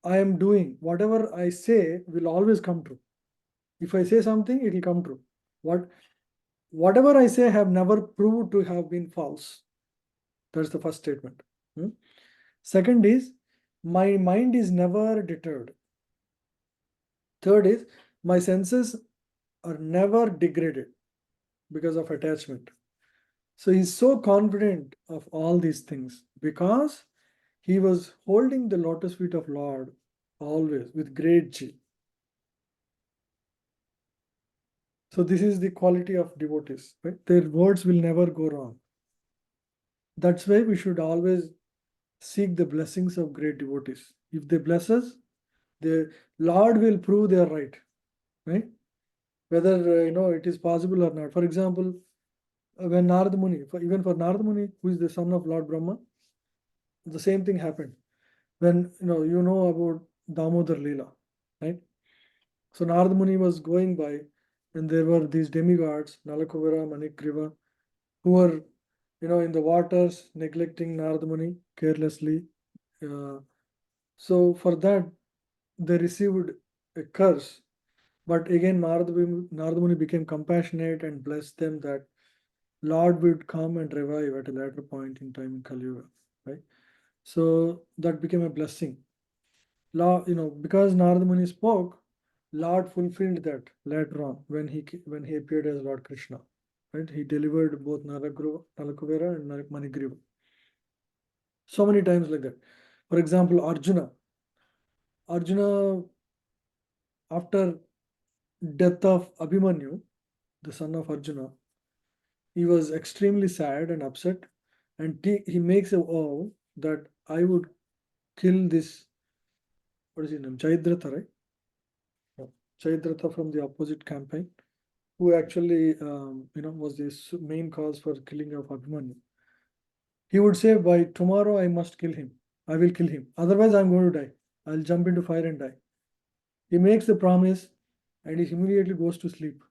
I am doing, whatever I say will always come true. If I say something, it will come true. Whatever I say have never proved to have been false. That's the first statement. Second is, my mind is never deterred. Third is, my senses are never degraded because of attachment. So he's so confident of all these things because he was holding the lotus feet of Lord always with great zeal. So this is the quality of devotees, right? Their words will never go wrong. That's why we should always seek the blessings of great devotees. If they bless us, the Lord will prove they are right? Whether it is possible or not. For example, when Narada Muni, even for Narada Muni, who is the son of Lord Brahma, the same thing happened when you know about Damodar Leela, right? So Narada Muni was going by, and there were these demigods, Nalakuvara, Manikriva, who were in the waters neglecting Narada Muni carelessly. So for that they received a curse. But again, Narada Muni became compassionate and blessed them that Lord would come and revive at a later point in time in Kali Yuga, right? So that became a blessing. Because Narada Muni spoke, Lord fulfilled that later on when he appeared as Lord Krishna, right? He delivered both Nalakuvera and Manigriva. So many times like that. For example, Arjuna, after death of Abhimanyu, the son of Arjuna, he was extremely sad and upset, and he makes a vow that I would kill this. What is his name? Jayadratha, right? Yeah. Jayadratha from the opposite campaign, who actually was the main cause for killing of Abhimanyu. He would say, by tomorrow I must kill him. I will kill him. Otherwise, I'm going to die. I'll jump into fire and die. He makes the promise, and he immediately goes to sleep.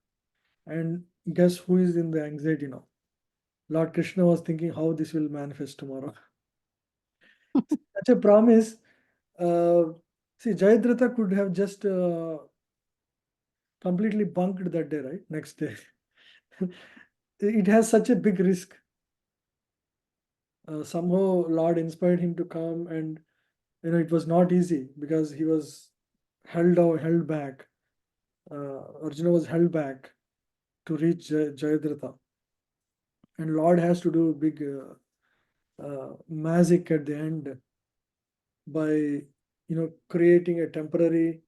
And guess who is in the anxiety now? Lord Krishna was thinking how this will manifest tomorrow. Such a promise. See, Jayadratha could have just completely bunked that day, right? Next day. It has such a big risk. Somehow Lord inspired him to come, and it was not easy because he was held back. Arjuna was held back to reach Jayadratha, and Lord has to do big magic at the end by creating a temporary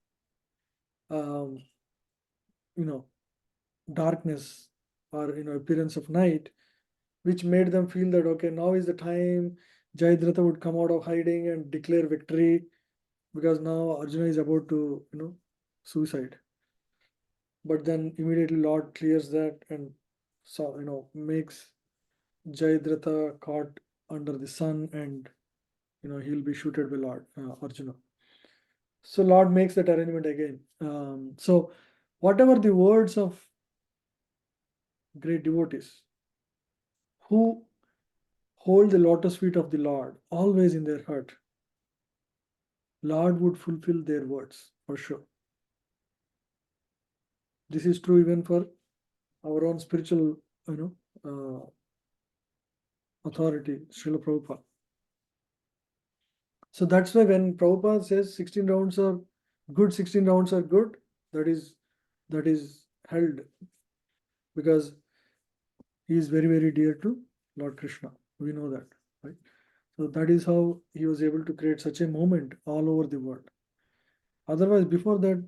um, darkness or appearance of night, which made them feel that okay, now is the time Jayadratha would come out of hiding and declare victory, because now Arjuna is about to suicide. But then immediately Lord clears that, and so makes Jayadratha caught under the sun, and he'll be shooted by Lord Arjuna. So Lord makes that arrangement again. So whatever the words of great devotees who hold the lotus feet of the Lord always in their heart, Lord would fulfill their words for sure. This is true even for our own spiritual, authority, Srila Prabhupada. So that's why when Prabhupada says 16 rounds are good, 16 rounds are good, that is held because he is very, very dear to Lord Krishna. We know that, right? So that is how he was able to create such a moment all over the world. Otherwise, before that,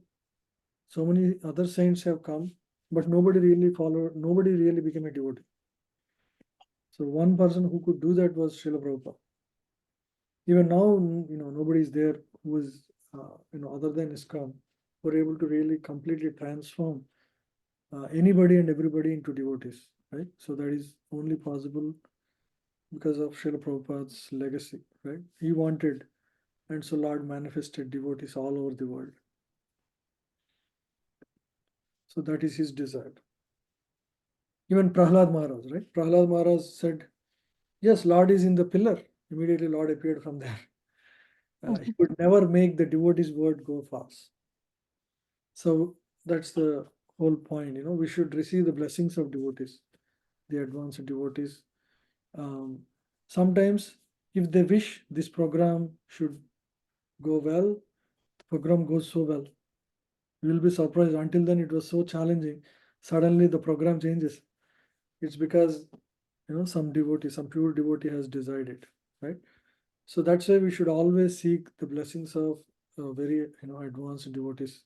so many other saints have come, but nobody really became a devotee. So one person who could do that was Srila Prabhupada. Even now, nobody is there who is, other than ISKCON, who are able to really completely transform anybody and everybody into devotees, right? So that is only possible because of Srila Prabhupada's legacy, right? He wanted, and so Lord manifested devotees all over the world. So that is his desire. Even Prahlad Maharaj, right? Prahlad Maharaj said, yes, Lord is in the pillar. Immediately Lord appeared from there. He could never make the devotee's word go fast. So that's the whole point. We should receive the blessings of devotees, the advanced devotees. Sometimes, if they wish this program should go well, the program goes so well. You will be surprised. Until then, it was so challenging. Suddenly, the program changes. It's because some pure devotee has decided, right? So that's why we should always seek the blessings of very advanced devotees,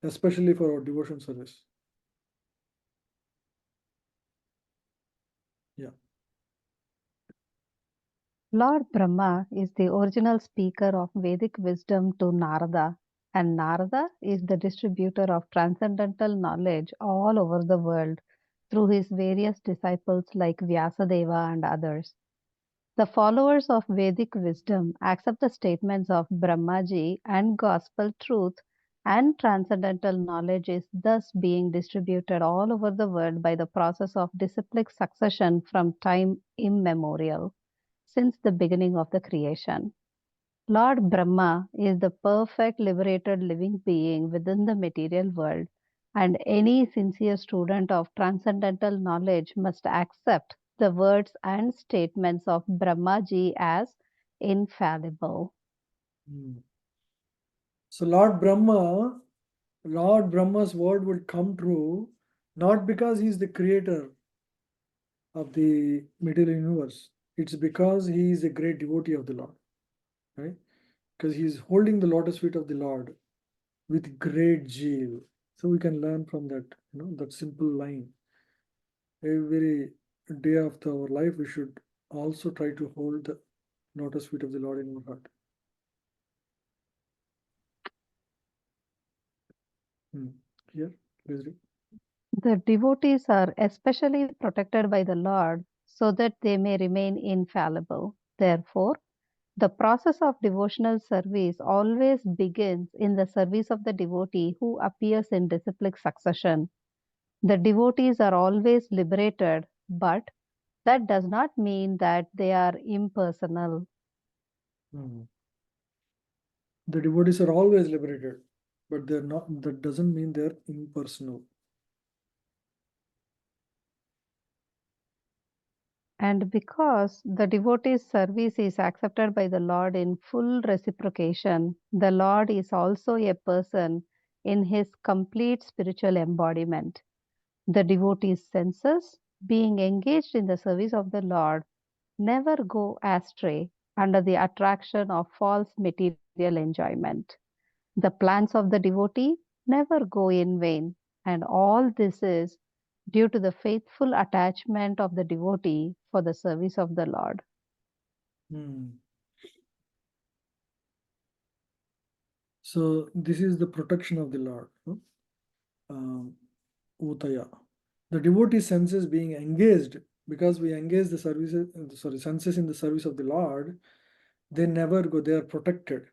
especially for our devotion service. Yeah. Lord Brahma is the original speaker of Vedic wisdom to Narada, and Narada is the distributor of transcendental knowledge all over the world through his various disciples like Vyasadeva and others. The followers of Vedic wisdom accept the statements of Brahmaji and gospel truth, and transcendental knowledge is thus being distributed all over the world by the process of disciplic succession from time immemorial, since the beginning of the creation. Lord Brahma is the perfect liberated living being within the material world, and any sincere student of transcendental knowledge must accept the words and statements of Brahmaji as infallible. So Lord Brahma's word would come true not because he is the creator of the material universe. It's because he is a great devotee of the Lord, right? Because he is holding the lotus feet of the Lord with great zeal. So we can learn from that, that simple line. Every day of our life, we should also try to hold the lotus feet of the Lord in our heart. Here, please read. The devotees are especially protected by the Lord so that they may remain infallible. Therefore, the process of devotional service always begins in the service of the devotee who appears in disciplic succession. The devotees are always liberated, but that does not mean that they are impersonal. The devotees are always liberated, but they're not. That doesn't mean they're impersonal. And because the devotee's service is accepted by the Lord in full reciprocation, the Lord is also a person in his complete spiritual embodiment. The devotee's senses, being engaged in the service of the Lord, never go astray under the attraction of false material enjoyment. The plans of the devotee never go in vain, and all this is due to the faithful attachment of the devotee for the service of the Lord. So this is the protection of the Lord. Utaya. The devotee senses being engaged, because we engage the senses in the service of the Lord, they never go, they are protected.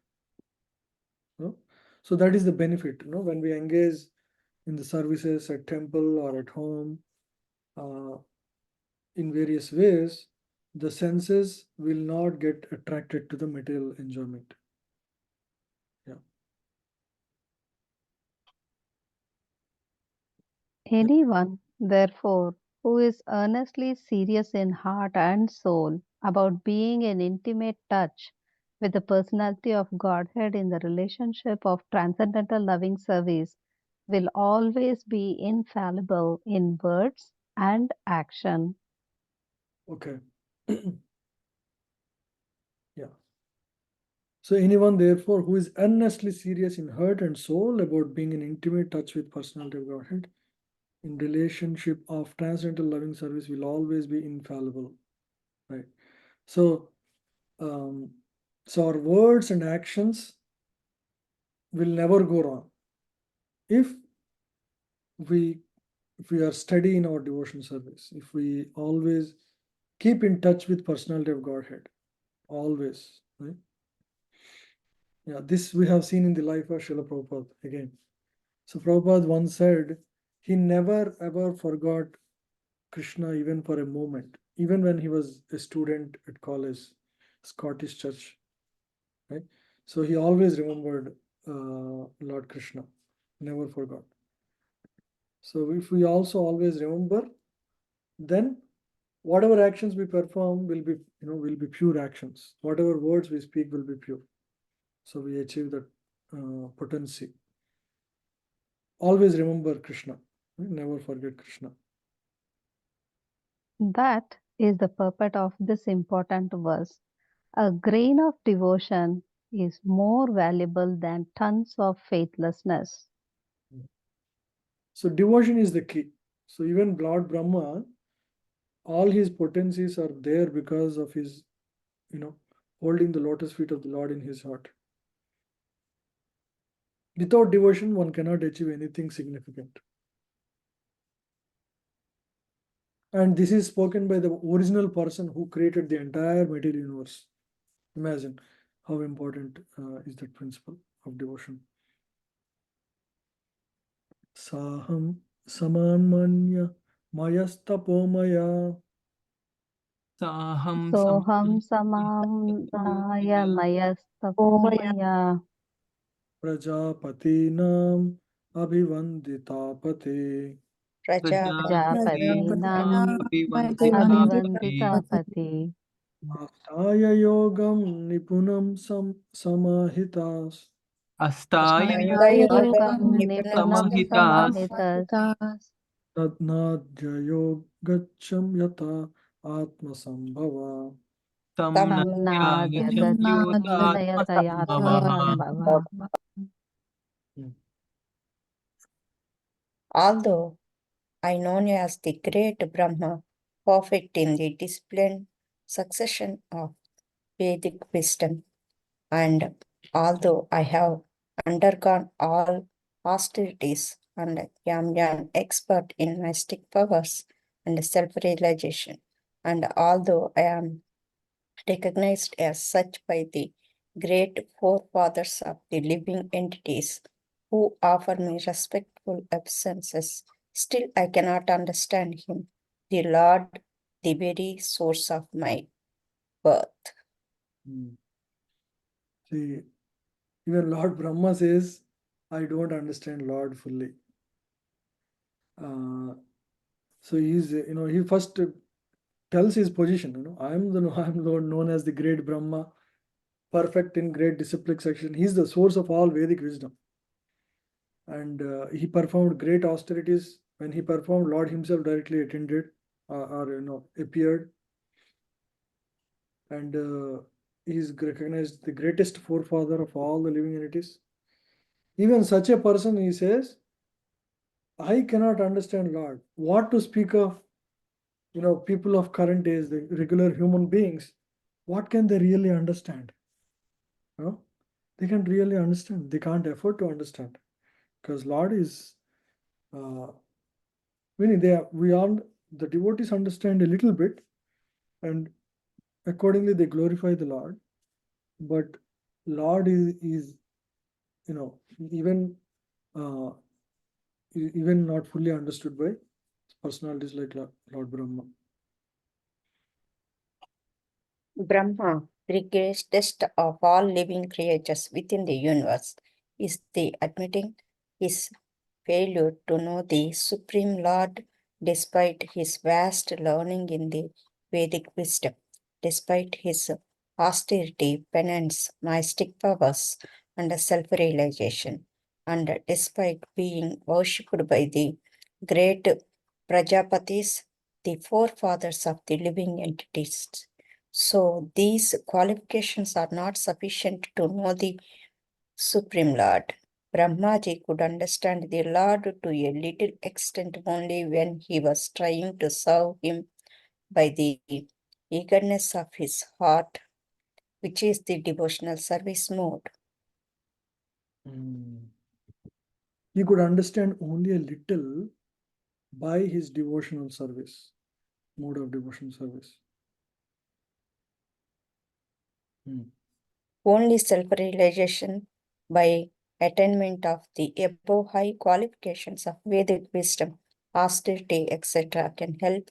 So that is the benefit, when we engage in the services at temple or at home, in various ways, the senses will not get attracted to the material enjoyment. Anyone, therefore, who is earnestly serious in heart and soul about being in intimate touch with the personality of Godhead in the relationship of transcendental loving service will always be infallible in words and action. Okay. So anyone, therefore, who is earnestly serious in heart and soul about being in intimate touch with personality of Godhead in relationship of transcendental loving service will always be infallible, right? So our words and actions will never go wrong if we are steady in our devotion service, if we always keep in touch with personality of Godhead, always, right? Yeah, this we have seen in the life of Srila Prabhupada again. So Prabhupada once said he never ever forgot Krishna even for a moment, even when he was a student at college, Scottish church, right? So he always remembered Lord Krishna, never forgot. So if we also always remember, then whatever actions we perform will be pure actions. Whatever words we speak will be pure. So we achieve that potency. Always remember Krishna, never forget Krishna. That is the purport of this important verse. A grain of devotion is more valuable than tons of faithlessness. So devotion is the key. So even Lord Brahma, all his potencies are there because of his, holding the lotus feet of the Lord in his heart. Without devotion, one cannot achieve anything significant. And this is spoken by the original person who created the entire material universe. Imagine how important is that principle of devotion. Saham samanmanya mayastapomaya Saham Soham samam samamnaya mayastapomaya prajapatinam abhivanditapate. Japatinam Abhivanditapate. Abhivanditapati Astaya yogam nipunam samahitas. Astaya Yogam Nipunam Samahitas. Samahitas Tadnadhyayo gacham yata atmasambhava. Samnadyaya Samnadyagachyuta yatayatmasambhavaha. Yatayatmasambhava. Although I known as the great Brahma, perfect in the disciplined succession of Vedic wisdom, and although I have undergone all austerities and am an expert in mystic powers and self-realization, and although I am recognized as such by the great forefathers of the living entities who offer me respectful obeisances, still I cannot understand him, the Lord, the very source of my birth. See, even Lord Brahma says, I don't understand Lord fully. So he's, he first tells his position, I'm Lord known as the great Brahma, perfect in great disciplic section. He's the source of all Vedic wisdom. And he performed great austerities. When he performed, Lord himself directly attended or appeared. And he is recognized the greatest forefather of all the living entities. Even such a person, he says, I cannot understand Lord. What to speak of, people of current days, the regular human beings, what can they really understand? They can really understand. They can't afford to understand. Because Lord is, meaning the devotees understand a little bit, and accordingly they glorify the Lord. But Lord is even even not fully understood by personalities like Lord Brahma. Brahma, the greatest of all living creatures within the universe, is the admitting his failure to know the Supreme Lord despite his vast learning in the Vedic wisdom, despite his austerity, penance, mystic powers, and self-realization, and despite being worshipped by the great Prajapatis, the forefathers of the living entities. So these qualifications are not sufficient to know the Supreme Lord. Brahmaji could understand the Lord to a little extent only when he was trying to serve him by the eagerness of his heart, which is the devotional service mode. He could understand only a little by his devotional service, mode of devotional service. Only self-realization by attainment of the above high qualifications of Vedic wisdom, austerity, etc. can help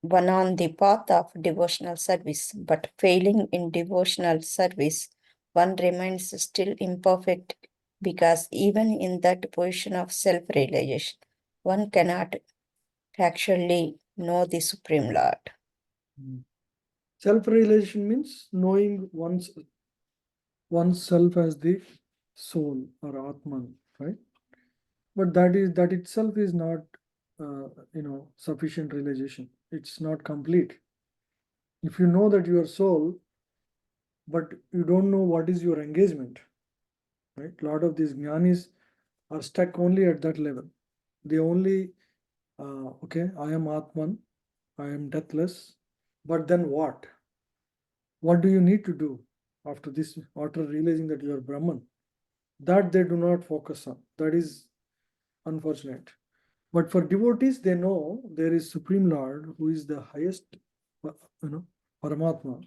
one on the path of devotional service, but failing in devotional service, one remains still imperfect because even in that position of self-realization, one cannot actually know the Supreme Lord. Self-realization means knowing oneself as the soul or Atman, right? But that itself is not sufficient realization. It's not complete. If you know that you are soul, but you don't know what is your engagement, right? A lot of these jnanis are stuck only at that level. They only okay, I am Atman, I am deathless, but then what? What do you need to do after this, after realizing that you are Brahman? That they do not focus on. That is unfortunate. But for devotees, they know there is Supreme Lord who is the highest, Paramatma,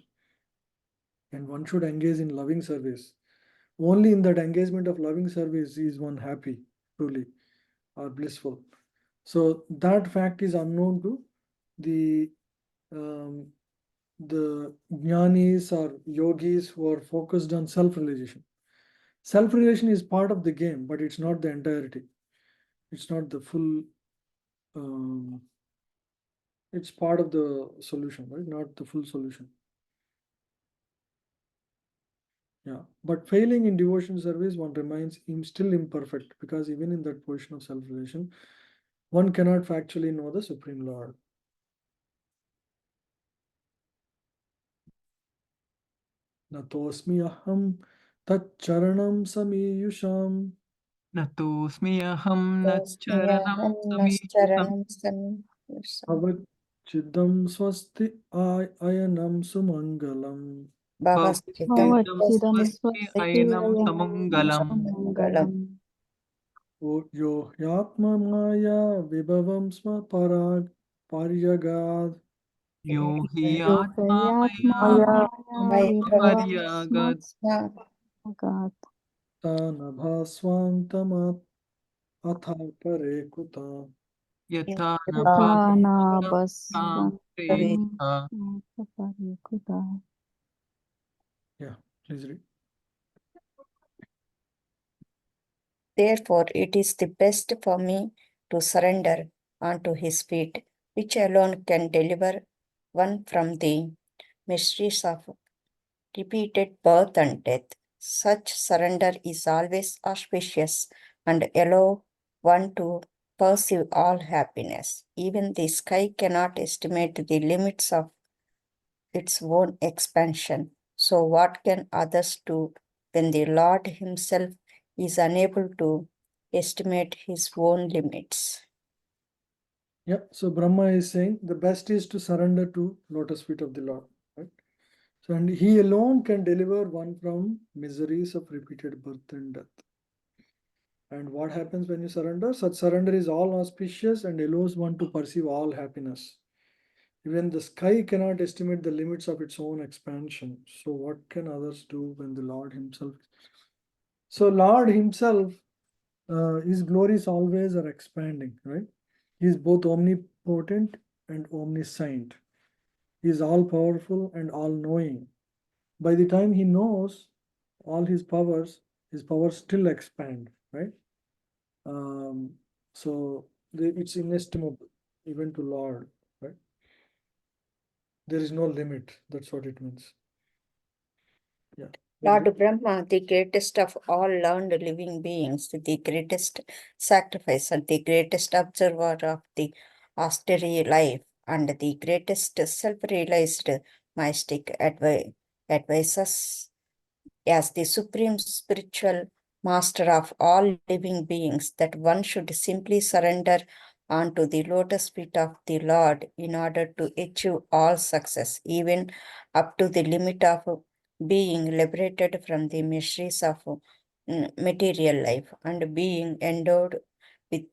and one should engage in loving service. Only in that engagement of loving service is one happy, truly, or blissful. So that fact is unknown to the um, the jnanis or yogis who are focused on self-realization. Self-realization is part of the game, but it's not the entirety. It's not the full. It's part of the solution, right? Not the full solution. Yeah, but failing in devotion service, one remains still imperfect, because even in that position of self-realization, one cannot factually know the Supreme Lord. Natosmi aham tat charanam samiyusham Natosmi aham nacharanam Charanam samiyusam avat chiddam swasti ayanam sumangalam. Bhavaschidam Bhavachidan Swasti ayanam swasti samangalam. mangalam. Yo yatma maya vibhavam sma paryagad. Yo hi atma Yogayatmaya maya vibhavasmat Sma agat. Tanabhasvantamat atha pare kuta. yatha Tana nabhasam basvantam preta. parikuta. Yeah, please read. Therefore, it is the best for me to surrender unto his feet, which alone can deliver one from the mysteries of repeated birth and death. Such surrender is always auspicious and allow one to perceive all happiness. Even the sky cannot estimate the limits of its own expansion. So, what can others do when the Lord Himself is unable to estimate His own limits? Yeah, so Brahma is saying the best is to surrender to lotus feet of the Lord, right? So, and he alone can deliver one from miseries of repeated birth and death. And what happens when you surrender? Such surrender is all auspicious and allows one to perceive all happiness. Even the sky cannot estimate the limits of its own expansion. So, what can others do when the Lord Himself? So, Lord Himself, His glories always are expanding, right? He is both omnipotent and omniscient. He is all powerful and all knowing. By the time He knows all His powers still expand, right? So it's inestimable, even to Lord, right? There is no limit. That's what it means. Yeah. Lord Brahma, the greatest of all learned living beings, the greatest sacrifice and the greatest observer of the austere life, and the greatest self-realized mystic advises as the supreme spiritual master of all living beings that one should simply surrender onto the lotus feet of the Lord in order to achieve all success, even up to the limit of being liberated from the mysteries of material life and being endowed with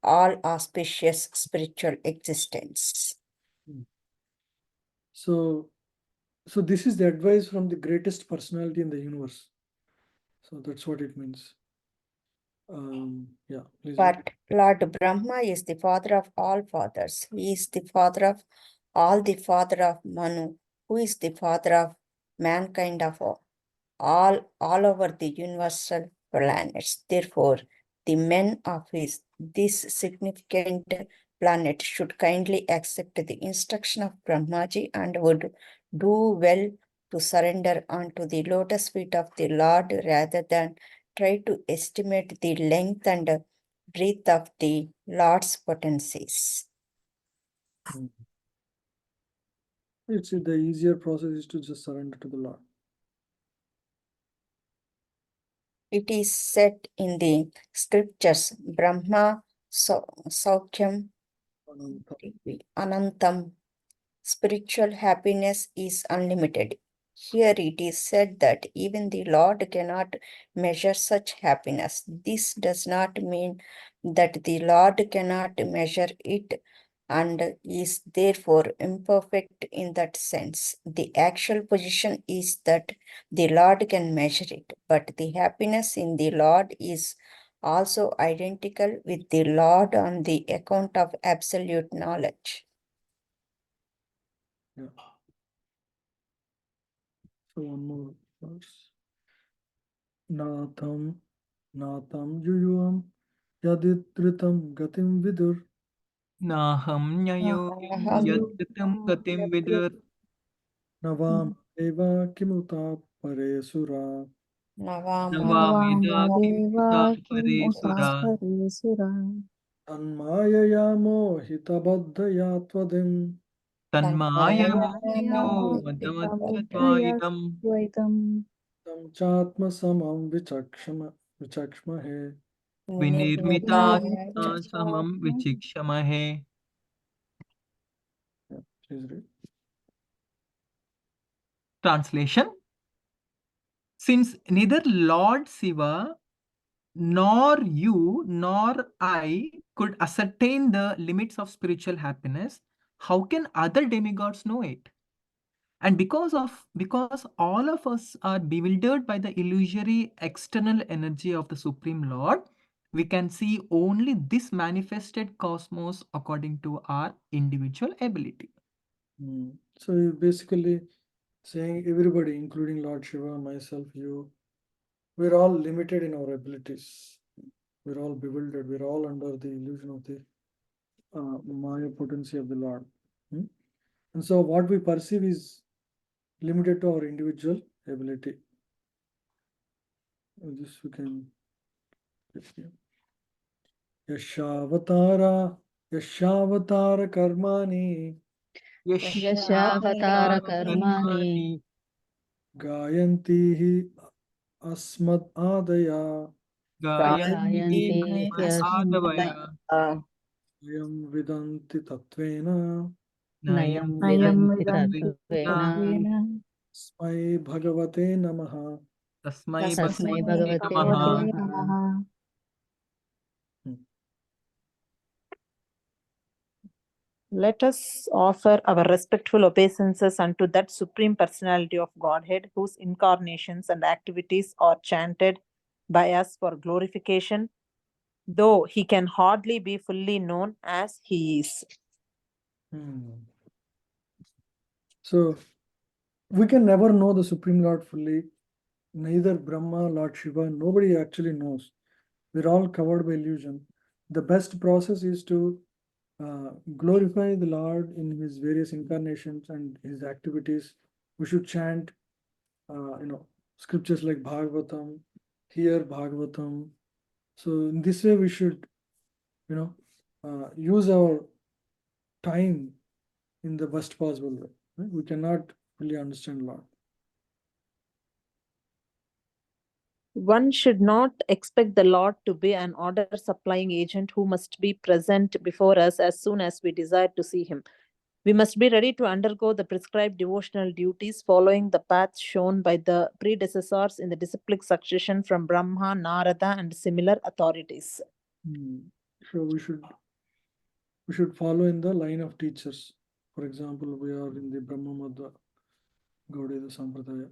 all auspicious spiritual existence. So this is the advice from the greatest personality in the universe. So that's what it means. Yeah, please. But Lord Brahma is the father of all fathers. He is the father of all, the father of Manu, who is the father of mankind of all over the universal planets. Therefore, the men of this significant planet should kindly accept the instruction of Brahmaji and would do well to surrender unto the lotus feet of the Lord rather than try to estimate the length and breadth of the Lord's potencies. It's the easier process is to just surrender to the Lord. It is said in the scriptures, Brahma Saukyam Anantam. Spiritual happiness is unlimited. Here it is said that even the Lord cannot measure such happiness. This does not mean that the Lord cannot measure it and is therefore imperfect in that sense. The actual position is that the Lord can measure it, but the happiness in the Lord is also identical with the Lord on the account of absolute knowledge. Yeah. So one more verse. Natham yuyuam yaditritam gatim vidur Naham nyayo yadgatam gatim vidur. navam eva kimuta pare sura. Navamida kimuta pare sura. Tanmaya mohitabadhaya tvadim Tanmaya mohiyo madamatvayidam. tam chatma samam vichakshmahe. Vinirmita samam vichikshamahe. Yeah, please read. Translation: since neither Lord Shiva nor you nor I could ascertain the limits of spiritual happiness, how can other demigods know it? And because all of us are bewildered by the illusory external energy of the Supreme Lord, we can see only this manifested cosmos according to our individual ability. So you're basically saying everybody, including Lord Shiva, myself, you, we're all limited in our abilities. We're all bewildered. We're all under the illusion of the Maya potency of the Lord. And so what we perceive is limited to our individual ability. This we can get here. Yashavatara karmani Yashavatara karmani gayanti hi asmad adaya gayanti Adavaya yam vidanti tatvena nayam Nayam vidanti vidanti tatvena tasmai bhagavate namaha. Tasmai tasmai Bhagavate bhagavate Namaha. namaha. Let us offer our respectful obeisances unto that Supreme Personality of Godhead, whose incarnations and activities are chanted by us for glorification, though he can hardly be fully known as he is. So we can never know the Supreme Lord fully. Neither Brahma, Lord Shiva, nobody actually knows. We're all covered by illusion. The best process is to glorify the Lord in his various incarnations and his activities. We should chant, scriptures like Bhagavatam, hear Bhagavatam. So in this way, we should, use our time in the best possible way. Right? We cannot fully understand Lord. One should not expect the Lord to be an order supplying agent who must be present before us as soon as we desire to see him. We must be ready to undergo the prescribed devotional duties following the path shown by the predecessors in the disciplic succession from Brahma, Narada, and similar authorities. So we should follow in the line of teachers. For example, we are in the Brahma Madhva Gaudiya Sampradaya.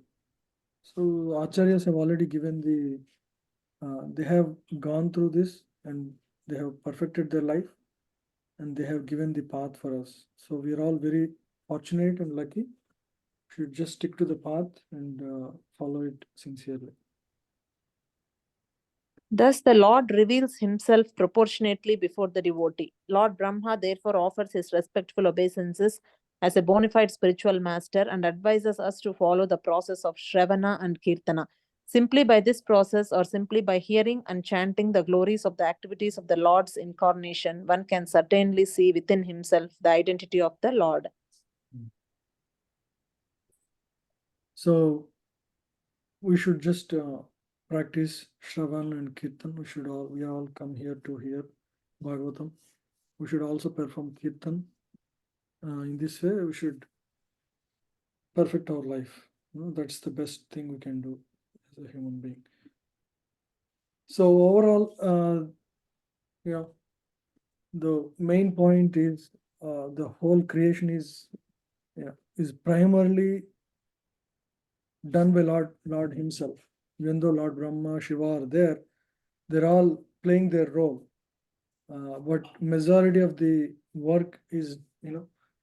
So Acharyas have already given they have gone through this and they have perfected their life and they have given the path for us. So we are all very fortunate and lucky. We should just stick to the path and follow it sincerely. Thus, the Lord reveals himself proportionately before the devotee. Lord Brahma therefore offers his respectful obeisances as a bona fide spiritual master and advises us to follow the process of Shravana and Kirtana. Simply by this process, or simply by hearing and chanting the glories of the activities of the Lord's incarnation, one can certainly see within himself the identity of the Lord. So we should just practice Shravan and Kirtan. We all come here to hear Bhagavatam. We should also perform Kirtan. In this way, we should perfect our life. That's the best thing we can do as a human being. So overall, the main point is the whole creation is primarily done by Lord himself. Even though Lord Brahma, Shiva are there, they're all playing their role. But majority of the work is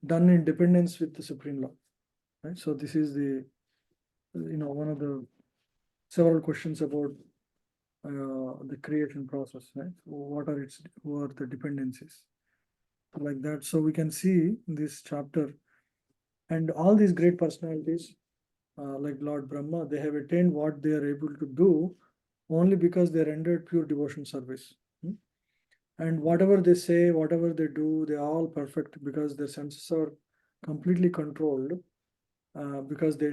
done in dependence with the Supreme Lord. Right? So this is the one of the several questions about the creation process. Right? Who are the dependencies? Like that. So we can see in this chapter, and all these great personalities, like Lord Brahma, they have attained what they are able to do only because they rendered pure devotion service. And whatever they say, whatever they do, they are all perfect because their senses are completely controlled because they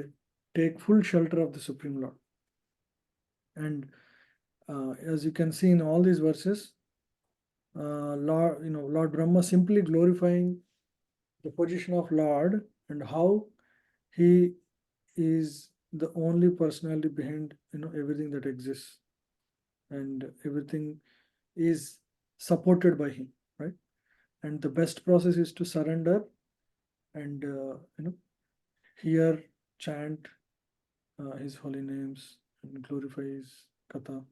take full shelter of the Supreme Lord. And as you can see in all these verses, Lord Brahma simply glorifying the position of Lord and how he is the only personality behind everything that exists, and everything is supported by him, right? And the best process is to surrender and hear, chant his holy names and glorify his katha.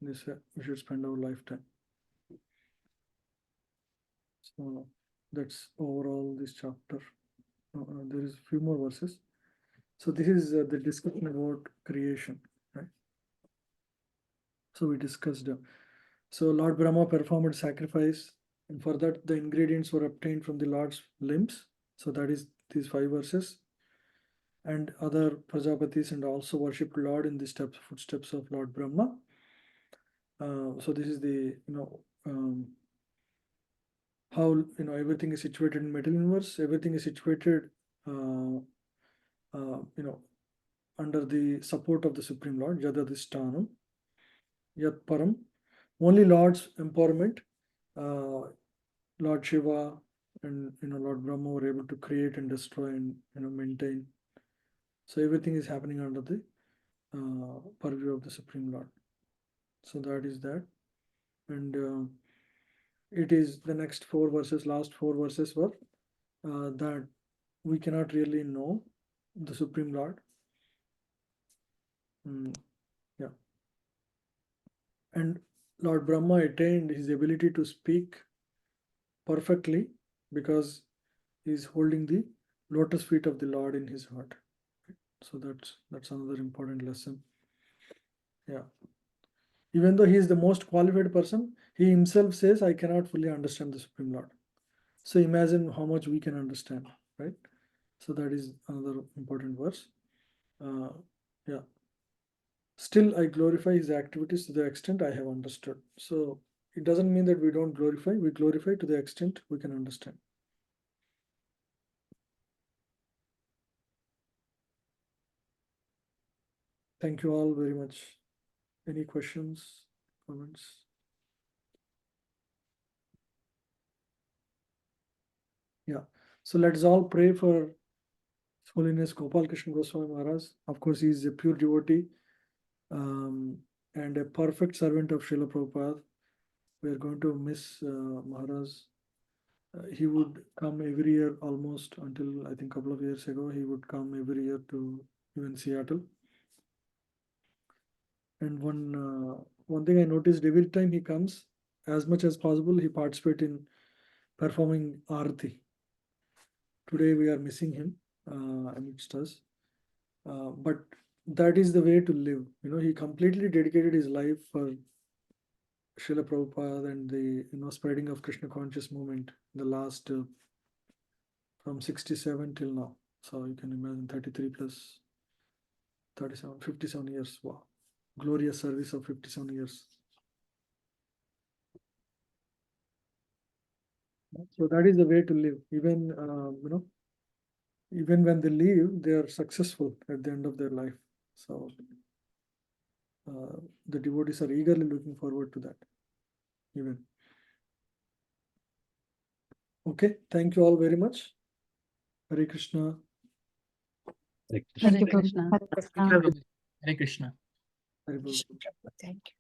This we should spend our lifetime. So that's overall this chapter. There is a few more verses. So this is the discussion about creation, right? So we discussed. So Lord Brahma performed sacrifice, and for that the ingredients were obtained from the Lord's limbs. So that is these 5 verses. And other Prajapatis and also worshipped Lord in the footsteps of Lord Brahma. So this is the how everything is situated in material universe. Everything is situated under the support of the Supreme Lord, Jadadhishtanam, Yat Param. Only Lord's empowerment, Lord Shiva and Lord Brahma were able to create and destroy and maintain. So everything is happening under the purview of the Supreme Lord. So that is that. And it is the next 4 verses, last 4 verses were that we cannot really know the Supreme Lord. Yeah. And Lord Brahma attained his ability to speak perfectly because he is holding the lotus feet of the Lord in his heart. So that's another important lesson. Yeah. Even though he is the most qualified person, he himself says, I cannot fully understand the Supreme Lord. So imagine how much we can understand, right? So that is another important verse. Yeah. Still, I glorify his activities to the extent I have understood. So it doesn't mean that we don't glorify. We glorify to the extent we can understand. Thank you all very much. Any questions, comments? Yeah. So let's all pray for His Holiness Gopal Krishna Goswami Maharaj. Of course, he is a pure devotee and a perfect servant of Srila Prabhupada. We are going to miss Maharaj. He would come every year almost until I think a couple of years ago. He would come every year to even Seattle. And one thing I noticed, every time he comes, as much as possible, he participates in performing Aarti. Today we are missing him amidst us. But that is the way to live. He completely dedicated his life for Srila Prabhupada and the spreading of Krishna conscious movement in the last from 67 till now. So you can imagine 33 plus 37, 57 years. Wow. Glorious service of 57 years. So that is the way to live. Even even when they leave, they are successful at the end of their life. So the devotees are eagerly looking forward to that. Even. Okay, thank you all very much. Hare Krishna. Hare Krishna. Thank you, Hare Krishna. Prabhu. Hare Krishna. Hare Bol. Thank you.